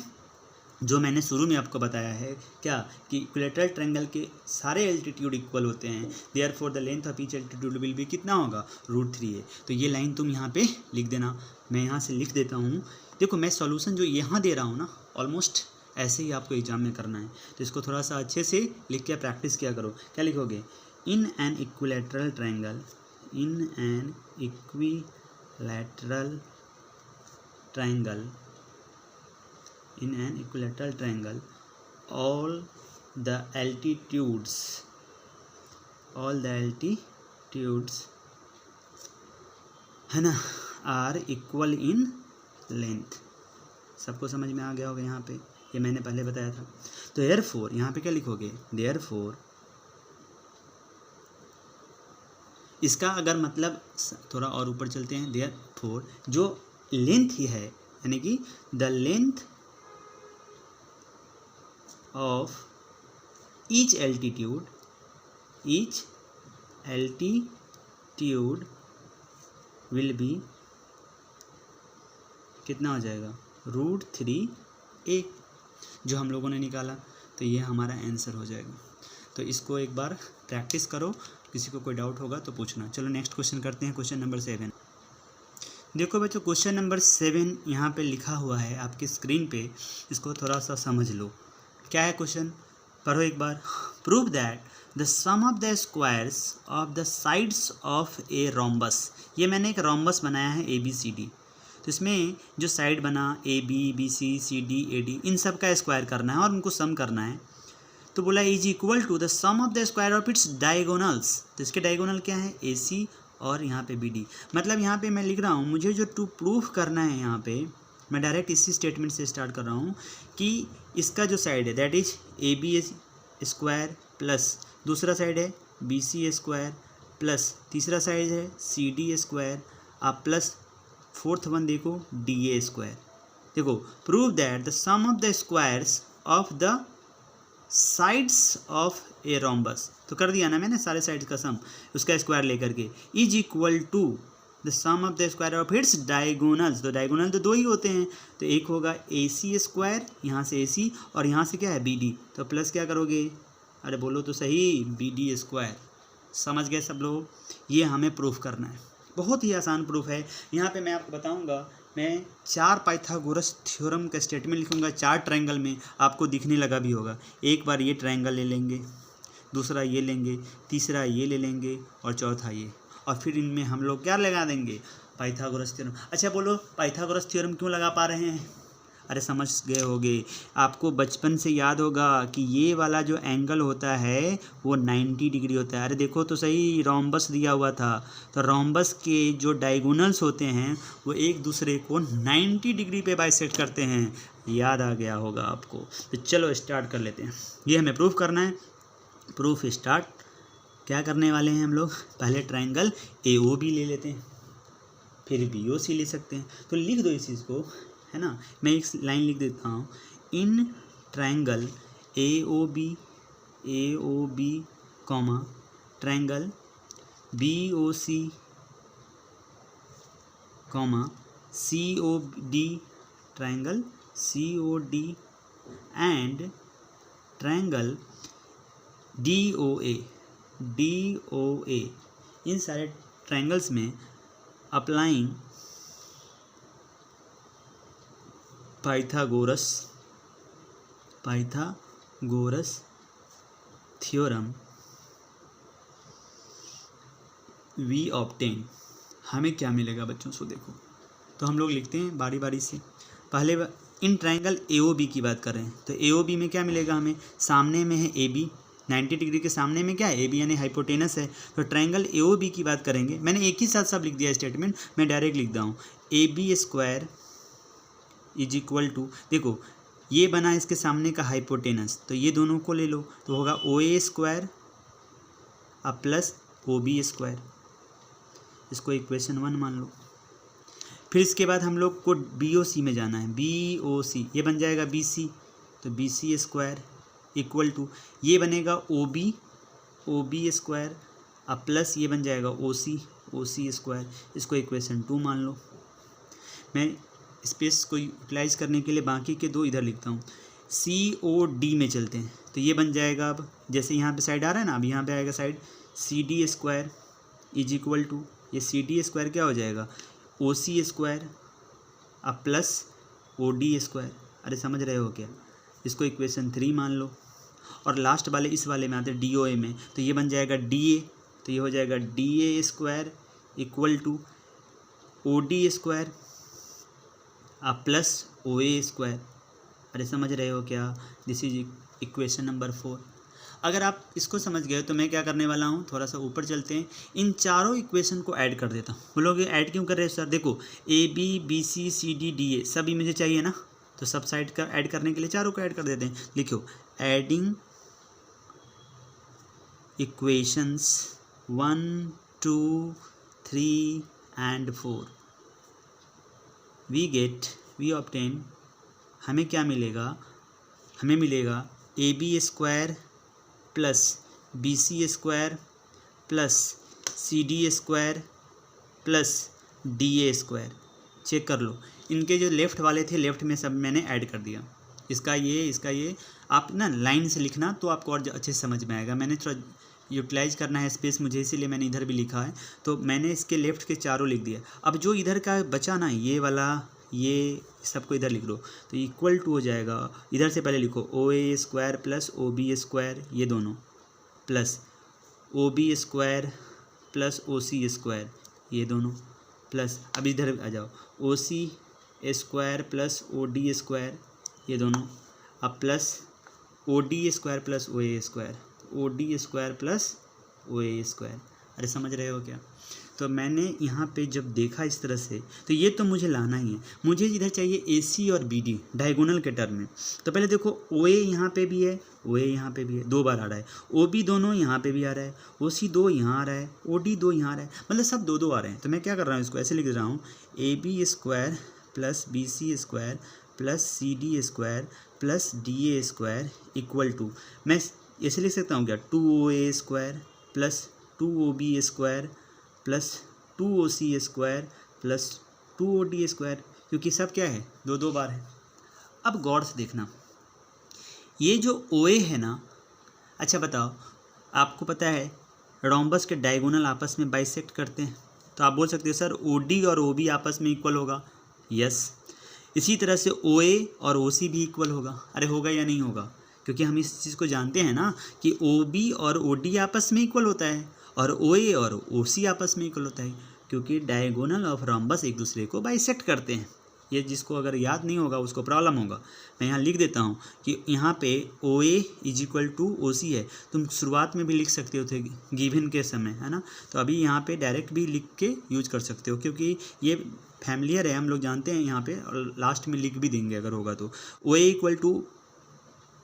जो मैंने शुरू में आपको बताया है क्या, कि इक्विलैटरल ट्रायंगल के सारे एल्टीट्यूड इक्वल होते हैं, therefore the length of each altitude will be कितना होगा, √3A। तो ये लाइन तुम यहाँ पे लिख देना, मैं यहाँ से लिख देता हूँ। देखो मैं सॉल्यूशन जो यहाँ दे रहा हूँ ना, ऑलमोस्ट ऐसे ही आपको एग्जाम में करना है, तो इसको थोड़ा सा अच्छे से लिख के प्रैक्टिस किया करो। क्या लिखोगे, in an equilateral triangle, in an equilateral triangle, in an equilateral triangle, all the altitudes है ना are equal in length। सबको समझ में आ गया होगा यहाँ पे, ये मैंने पहले बताया था। तो therefore यहाँ पे क्या लिखोगे, therefore इसका अगर मतलब थोड़ा और ऊपर चलते हैं, therefore जो लेंथ ही है, यानी कि the length of each altitude will be कितना हो जाएगा, √3A, जो हम लोगों ने निकाला। तो ये हमारा आंसर हो जाएगा। तो इसको एक बार प्रैक्टिस करो किसी को कोई डाउट होगा तो पूछना। चलो नेक्स्ट क्वेश्चन करते हैं, क्वेश्चन नंबर 7। देखो बच्चों क्वेश्चन नंबर 7 यहाँ पे लिखा हुआ है आपकी स्क्रीन पे, इसको थोड़ा सा समझ लो। क्या है क्वेश्चन, पढ़ो एक बार। Prove that the sum of the squares of the sides of a rhombus. ये मैंने एक रोम्बस बनाया है ABCD, तो इसमें जो साइड बना AB BC CD AD, इन सब का स्क्वायर करना है और उनको सम करना है। तो बोला is equal to the sum of the square of its diagonals. तो इसके डायगोनल क्या है, AC और यहाँ पे BD। मतलब यहाँ पे मैं लिख रहा हूँ, मुझे जो टू प्रूफ करना है, यहाँ पे मैं डायरेक्ट इसी स्टेटमेंट से स्टार्ट कर रहा हूँ कि इसका जो साइड है that is AB square plus दूसरा साइड है BC स्क्वायर प्लस तीसरा साइड है CD स्क्वायर आप प्लस फोर्थ वन देखो DA स्क्वायर। देखो prove that the sum of the squares of the sides of a rhombus. तो कर दिया ना मैंने सारे साइड्स का सम, उसका स्क्वायर लेकर के, is equal to the sum of the square of its diagonals. तो डायगोनल तो दो ही होते हैं, तो एक होगा AC स्क्वायर, यहाँ से AC और यहाँ से क्या है BD, तो प्लस क्या करोगे, अरे बोलो तो सही, BD स्क्वायर। समझ गए सब लोग, ये हमें प्रूफ करना है, बहुत ही आसान प्रूफ है। यहाँ पे मैं आपको बताऊँगा, मैं 4 पाइथागोरस थ्योरम का स्टेटमेंट लिखूँगा 4 ट्रायंगल में, आपको दिखने लगा भी होगा। एक बार ये ट्रायंगल ले लेंगे, दूसरा ये लेंगे, तीसरा ये ले लेंगे और चौथा ये, और फिर इनमें हम लोग क्या लगा देंगे, पाइथागोरस थ्योरम। अच्छा बोलो पाइथागोरस थ्योरम क्यों लगा पा रहे हैं, अरे समझ गए होगे, आपको बचपन से याद होगा कि ये वाला जो एंगल होता है वो 90 डिग्री होता है। अरे देखो तो सही, रोम्बस दिया हुआ था, तो रोम्बस के जो डायगोनल्स होते हैं वो एक दूसरे को 90 डिग्री पे बाइसेक्ट करते हैं, याद आ गया होगा आपको। तो चलो स्टार्ट कर लेते हैं, ये हमें प्रूफ करना है। प्रूफ स्टार्ट, क्या करने वाले हैं हम लोग, पहले ट्रायंगल AOB ले लेते हैं, फिर BOC ले सकते हैं। तो लिख दो इस चीज़ को, है ना, मैं एक लाइन लिख देता हूँ, in triangle AOB comma triangle BOC comma COD, triangle COD and triangle DOA, इन सारे ट्रायंगल्स में applying Pythagoras theorem we obtain. हमें क्या मिलेगा बच्चों, सो देखो, तो हम लोग लिखते हैं बारी बारी से। पहले इन ट्रायंगल AOB की बात कर रहे हैं, तो AOB में क्या मिलेगा हमें, सामने में है AB, 90 डिग्री के सामने में क्या है AB यानी हाइपोटेनस है, तो ट्रायंगल AOB की बात करेंगे। मैंने एक ही साथ सब लिख दिया स्टेटमेंट, मैं डायरेक्ट लिख रहा हूँ AB square is equal to, देखो ये बना इसके सामने का हाइपोटेनस, तो ये दोनों को ले लो, तो होगा OA स्क्वायर अब प्लस OB स्क्वायर, इसको इक्वेशन 1 मान लो। फिर इसके बाद हम लोग को BOC में जाना है, BOC ये बन जाएगा BC, तो BC स्क्वायर इक्वल टू, ये बनेगा OB स्क्वायर अब प्लस ये बन जाएगा OC स्क्वायर, इसको इक्वेशन 2 मान लो। मैं स्पेस को यूटिलाइज करने के लिए बाकी के 2 इधर लिखता हूँ। COD में चलते हैं, तो ये बन जाएगा, अब जैसे यहाँ पे साइड आ रहा है ना, अब यहाँ पे आएगा side CD square is equal to, ये CD स्क्वायर क्या हो जाएगा, OC स्क्वायर अब प्लस OD स्क्वायर। अरे समझ रहे हो क्या, इसको इक्वेशन 3 मान लो। और लास्ट वाले इस वाले में आते हैं DOA में, तो ये बन जाएगा DA, तो ये हो जाएगा DA square equal to OD square अब प्लस OA स्क्वायर। अरे समझ रहे हो क्या, दिस इज इक्वेशन नंबर 4। अगर आप इसको समझ गए तो मैं क्या करने वाला हूँ, थोड़ा सा ऊपर चलते हैं, इन चारों इक्वेशन को ऐड कर देता हूँ। वो लोग ऐड क्यों कर रहे हैं सर, देखो AB BC CD DA सभी मुझे चाहिए ना, तो सब साइड का ऐड करने के लिए चारों को ऐड कर देते हैं। लिखो adding equations 1 2 3 and 4 we obtain, हमें क्या मिलेगा, हमें मिलेगा AB square plus BC square plus CD square plus DA square. Check कर लो, इनके जो लेफ़्ट वाले थे लेफ़्ट में सब मैंने ऐड कर दिया, इसका ये, आप ना लाइन से लिखना तो आपको और अच्छे से समझ में आएगा। मैंने थोड़ा यूटिलाइज करना है स्पेस मुझे, इसीलिए मैंने इधर भी लिखा है। तो मैंने इसके लेफ्ट के चारों लिख दिया। अब जो इधर का बचा ना, ये वाला, ये सबको इधर लिख लो, तो इक्वल टू हो जाएगा। इधर से पहले लिखो O A square plus O B square, ये दोनों, plus O B square plus O C square, ये दोनों, प्लस अब इधर आ जाओ O C square plus O D square, ये दोनों, अब plus O D square plus O A square, O D square plus O A square. अरे समझ रहे हो क्या? तो मैंने यहाँ पे जब देखा इस तरह से, तो ये तो मुझे लाना ही है। मुझे इधर चाहिए ए सी और बी डी डायगोनल के टर्म में। तो पहले देखो ओ ए यहाँ पे भी है, ओ ए यहाँ पे भी है, 2 बार आ रहा है। ओ बी दोनों यहाँ पे भी आ रहा है, ओ सी 2 यहाँ आ रहा है, ओ डी 2 यहाँ आ रहा है, मतलब सब 2 आ रहे हैं। तो मैं क्या कर रहा हूँ, इसको ऐसे लिख रहा हूँ, A B square plus B C square plus C D square plus D A square equal to, मैं ऐसे लिख सकता हूँ क्या, 2 O A square plus 2 O B square plus 2 O C square plus 2 O D square, क्योंकि सब क्या है, 2 बार है। अब गौर से देखना, ये जो ओ ए है ना, अच्छा बताओ, आपको पता है रोम्बस के डायगोनल आपस में बाइसेक्ट करते हैं, तो आप बोल सकते हो सर ओ डी और ओ बी आपस में इक्वल होगा। यस, इसी तरह से ओ ए और ओ सी भी इक्वल होगा। अरे होगा या नहीं होगा, क्योंकि हम इस चीज़ को जानते हैं ना कि ओ बी और ओ डी आपस में इक्वल होता है और ओ ए और ओ सी आपस में इक्वल होता है, क्योंकि डायगोनल ऑफ रोम्बस एक दूसरे को बाइसेक्ट करते हैं। ये जिसको अगर याद नहीं होगा उसको प्रॉब्लम होगा। मैं यहाँ लिख देता हूँ कि यहाँ पे ओ ए इज इक्वल टू ओ सी है। तुम शुरुआत में भी लिख सकते हो थे गिवन के समय, है ना, तो अभी यहाँ पे डायरेक्ट भी लिख के यूज कर सकते हो, क्योंकि ये फैमिलियर है, हम लोग जानते हैं यहाँ पे, और लास्ट में लिख भी देंगे अगर होगा तो। ओ A equal to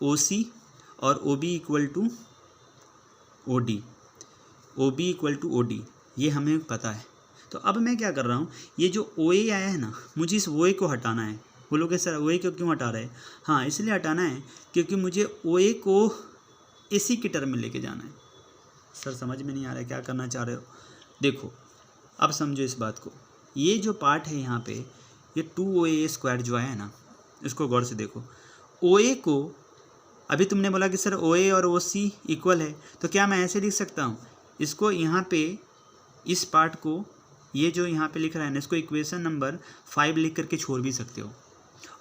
O C और O B equal to O D, O B equal to O D, ये हमें पता है। तो अब मैं क्या कर रहा हूँ, ये जो ओ ए आया है ना, मुझे इस ओ ए को हटाना है। बोलोगे सर ओ ए को क्यों हटा रहे हैं? हाँ, इसलिए हटाना है क्योंकि मुझे ओ ए को ए सी की टर्म में लेके जाना है। सर समझ में नहीं आ रहा है क्या करना चाह रहे हो? देखो अब समझो इस बात को, ये जो पार्ट है यहाँ पे, ये 2 ओ ए स्क्वायर जो आया है ना, इसको गौर से देखो। ओ ए को, अभी तुमने बोला कि सर ओ ए और ओ सी इक्वल है, तो क्या मैं ऐसे लिख सकता हूँ इसको, यहाँ पे इस पार्ट को, ये जो यहाँ पे लिख रहा है ना, इसको इक्वेशन नंबर 5 लिख करके छोड़ भी सकते हो।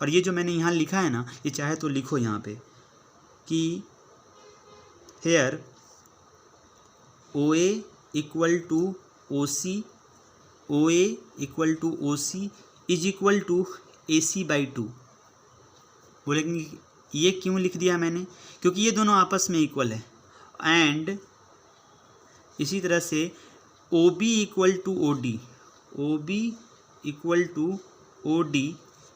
और ये जो मैंने यहाँ लिखा है ना, ये चाहे तो लिखो यहाँ पे कि here O A equal to O C, O A equal to O C is equal to A C by 2। बोलेंगे ये क्यों लिख दिया मैंने? क्योंकि ये दोनों आपस में इक्वल है। एंड इसी तरह से O B equal to O D, O B equal to O D,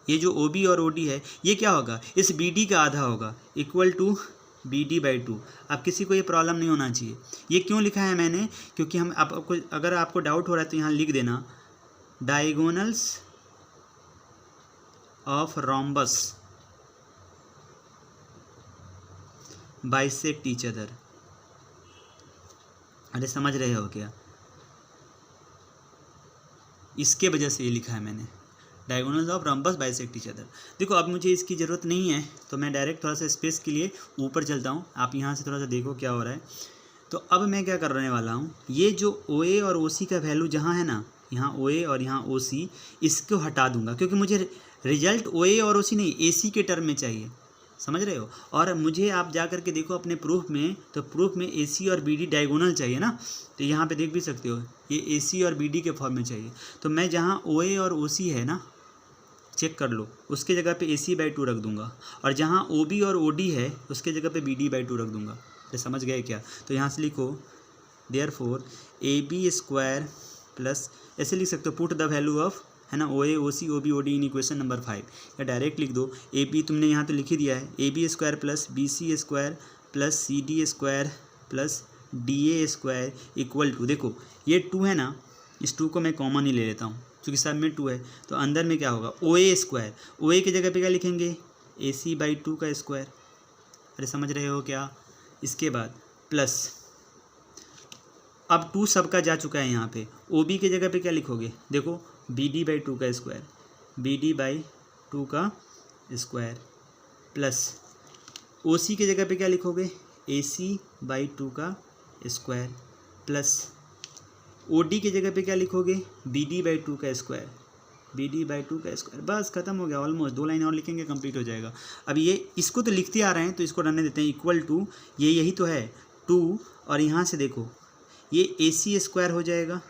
ये जो ओ बी और ओ डी है ये क्या होगा, इस बी डी का आधा होगा, equal to B D by 2। अब किसी को ये प्रॉब्लम नहीं होना चाहिए। ये क्यों लिखा है मैंने? क्योंकि हम आपको, अगर आपको डाउट हो रहा है तो यहाँ लिख देना, diagonals of rhombus bisect each other. अरे समझ रहे हो क्या? इसके वजह से ये लिखा है मैंने, diagonals of rhombus bisect each other. देखो अब मुझे इसकी ज़रूरत नहीं है, तो मैं डायरेक्ट थोड़ा सा स्पेस के लिए ऊपर चलता हूँ। आप यहाँ से थोड़ा सा देखो क्या हो रहा है। तो अब मैं क्या करने वाला हूँ, ये जो ओ ए और ओ सी का वैल्यू जहाँ है ना, यहाँ ओ ए और यहाँ ओ सी, इसको हटा दूंगा, क्योंकि मुझे रिजल्ट ओ ए और ओ सी नहीं, ए सी के टर्म में चाहिए। समझ रहे हो? और मुझे आप जा कर के देखो अपने प्रूफ में, तो प्रूफ में ए सी और बी डी डायगोनल चाहिए ना, तो यहाँ पे देख भी सकते हो ये ए सी और बी डी के फॉर्म में चाहिए। तो मैं जहाँ ओ ए और ओ सी है ना, चेक कर लो, उसके जगह पे ए सी बाई 2 रख दूंगा, और जहाँ ओ बी और ओ डी है उसके जगह पे बी डी बाई 2 रख दूंगा। तो समझ गए क्या? तो यहाँ से लिखो therefore A B square plus, ऐसे लिख सकते हो, पुट द वैल्यू ऑफ, है ना, O A O C O B O D in equation number 5, या डायरेक्ट लिख दो ए बी, तुमने यहाँ तो लिख ही दिया है, A B square plus B C square plus C D square plus D A square equal to, देखो ये 2 है ना, इस 2 को मैं कॉमन ही ले लेता हूँ क्योंकि सब में 2 है, तो अंदर में क्या होगा, ओ ए स्क्वायर, ओ ए की जगह पे क्या लिखेंगे, ए सी बाई 2 का स्क्वायर। अरे समझ रहे हो क्या? इसके बाद प्लस, अब 2 सबका जा चुका है यहाँ पे, ओ बी की जगह पे क्या लिखोगे, देखो बी डी बाई 2 का स्क्वायर, बी डी बाई 2 का स्क्वायर प्लस ओ सी की जगह पे क्या लिखोगे, ए सी बाई 2 का स्क्वायर प्लस ओ डी की जगह पे क्या लिखोगे, बी डी बाई टू का square, B D by two का स्क्वायर, बस खत्म हो गया ऑलमोस्ट। 2 लाइन और लिखेंगे कंप्लीट हो जाएगा। अब ये इसको तो लिखते आ रहे हैं तो इसको रहने देते हैं, इक्वल टू ये यही तो है 2 और यहाँ से देखो ये ए सी स्क्वायर हो जाएगा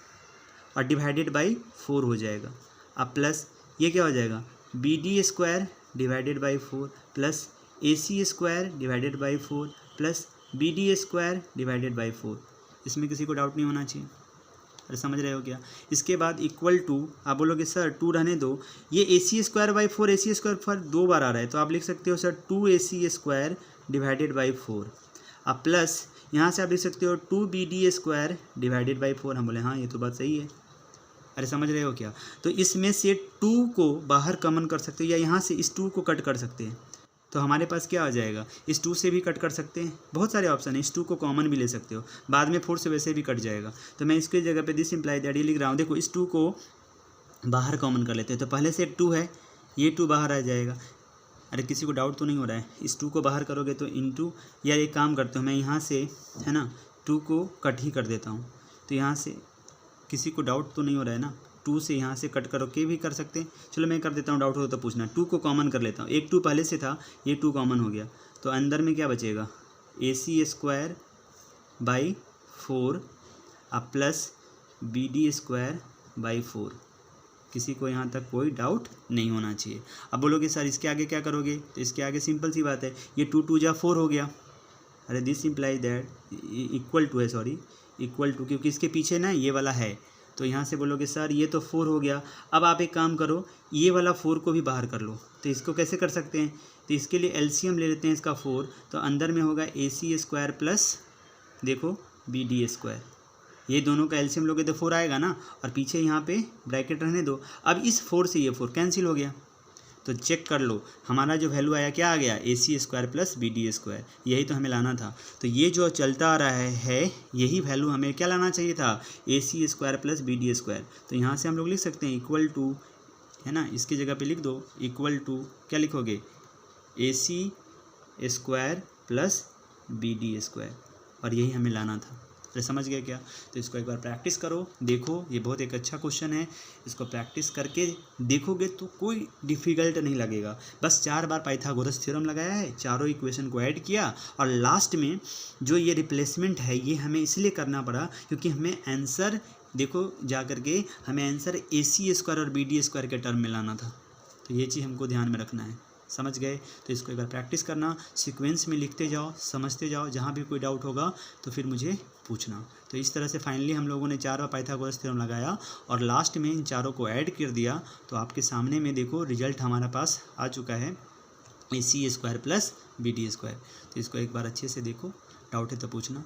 और डिवाइडेड बाई 4 हो जाएगा। अब प्लस ये क्या हो जाएगा, B D square divided by 4 plus A C square divided by 4 plus B D square divided by 4। इसमें किसी को डाउट नहीं होना चाहिए, अरे समझ रहे हो क्या। इसके बाद इक्वल टू, आप बोलोगे सर 2 रहने दो, ये A C square by 4, A C square पर 2 बार आ रहा है तो आप लिख सकते हो sir 2 A C square divided by 4। अब प्लस यहाँ से आप लिख सकते हो 2 B D square divided by 4। हम बोले हाँ ये तो बात सही है, अरे समझ रहे हो क्या। तो इसमें से 2 को बाहर कॉमन कर सकते हो या यहाँ से इस 2 को कट कर सकते हैं, तो हमारे पास क्या आ जाएगा, इस 2 से भी कट कर सकते हैं, बहुत सारे ऑप्शन है। इस 2 को कॉमन भी ले सकते हो, बाद में 4 से वैसे भी कट जाएगा। तो मैं इसकी जगह पे दिस इम्प्लाई दैट ये लिख रहा हूँ। देखो इस 2 को बाहर कॉमन कर लेते हैं, तो पहले से 2 है, ये 2 बाहर आ जाएगा। अरे किसी को डाउट तो नहीं हो रहा है, इस 2 को बाहर करोगे तो इनटू, या एक काम करते हो मैं यहाँ से है ना 2 को कट ही कर देता हूँ, तो यहाँ से किसी को डाउट तो नहीं हो रहा है ना, 2 से यहाँ से कट करो के भी कर सकते हैं। चलो मैं कर देता हूँ, डाउट हो तो पूछना। 2 को कॉमन कर लेता हूँ, एक 2 पहले से था, ये 2 कॉमन हो गया, तो अंदर में क्या बचेगा, ए सी स्क्वायर बाई 4 अब plus B D square by 4। किसी को यहाँ तक कोई डाउट नहीं होना चाहिए। अब बोलोगे सर इसके आगे क्या करोगे, तो इसके आगे सिंपल सी बात है, ये 2 2 जा 4 हो गया। अरे this imply that equal to है, सॉरी इक्वल टू, क्योंकि इसके पीछे ना ये वाला है, तो यहाँ से बोलोगे सर ये तो 4 हो गया। अब आप एक काम करो, ये वाला 4 को भी बाहर कर लो। तो इसको कैसे कर सकते हैं, तो इसके लिए एलसीएम ले लेते हैं इसका 4, तो अंदर में होगा ए सी स्क्वायर प्लस देखो बी डी स्क्वायर, ये दोनों का एलसीएम लोगे तो 4 आएगा ना, और पीछे यहाँ पे ब्रैकेट रहने दो। अब इस 4 से ये 4 कैंसिल हो गया, तो चेक कर लो हमारा जो वैल्यू आया क्या आ गया, A C square plus B D square, यही तो हमें लाना था। तो ये जो चलता आ रहा है यही वैल्यू हमें क्या लाना चाहिए था, A C square plus B D square. तो यहाँ से हम लोग लिख सकते हैं इक्वल टू, है ना, इसकी जगह पे लिख दो इक्वल टू, क्या लिखोगे, A C square plus B D square, और यही हमें लाना था। तो समझ गए क्या। तो इसको एक बार प्रैक्टिस करो, देखो ये बहुत एक अच्छा क्वेश्चन है, इसको प्रैक्टिस करके देखोगे तो कोई डिफ़िकल्ट नहीं लगेगा। बस 4 बार पाइथागोरस थ्योरम लगाया है, चारों इक्वेशन को ऐड किया, और लास्ट में जो ये रिप्लेसमेंट है ये हमें इसलिए करना पड़ा क्योंकि हमें आंसर देखो जा करके हमें आंसर ए सी स्क्वायर और बी डी स्क्वायर के टर्म में लाना था। तो ये चीज़ हमको ध्यान में रखना है, समझ गए। तो इसको एक बार प्रैक्टिस करना, सीक्वेंस में लिखते जाओ, समझते जाओ, जहाँ भी कोई डाउट होगा तो फिर मुझे पूछना। तो इस तरह से फाइनली हम लोगों ने 4 बार पाइथागोरस थ्योरम लगाया और लास्ट में इन चारों को ऐड कर दिया, तो आपके सामने में देखो रिजल्ट हमारे पास आ चुका है, A C square plus B D square. तो इसको एक बार अच्छे से देखो, डाउट है तो पूछना।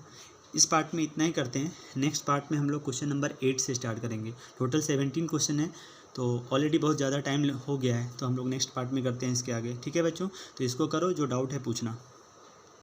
इस पार्ट में इतना ही करते हैं, नेक्स्ट पार्ट में हम लोग क्वेश्चन नंबर 8 से स्टार्ट करेंगे। टोटल 17 क्वेश्चन है, तो ऑलरेडी बहुत ज़्यादा टाइम हो गया है, तो हम लोग नेक्स्ट पार्ट में करते हैं इसके आगे, ठीक है बच्चों। तो इसको करो, जो डाउट है पूछना।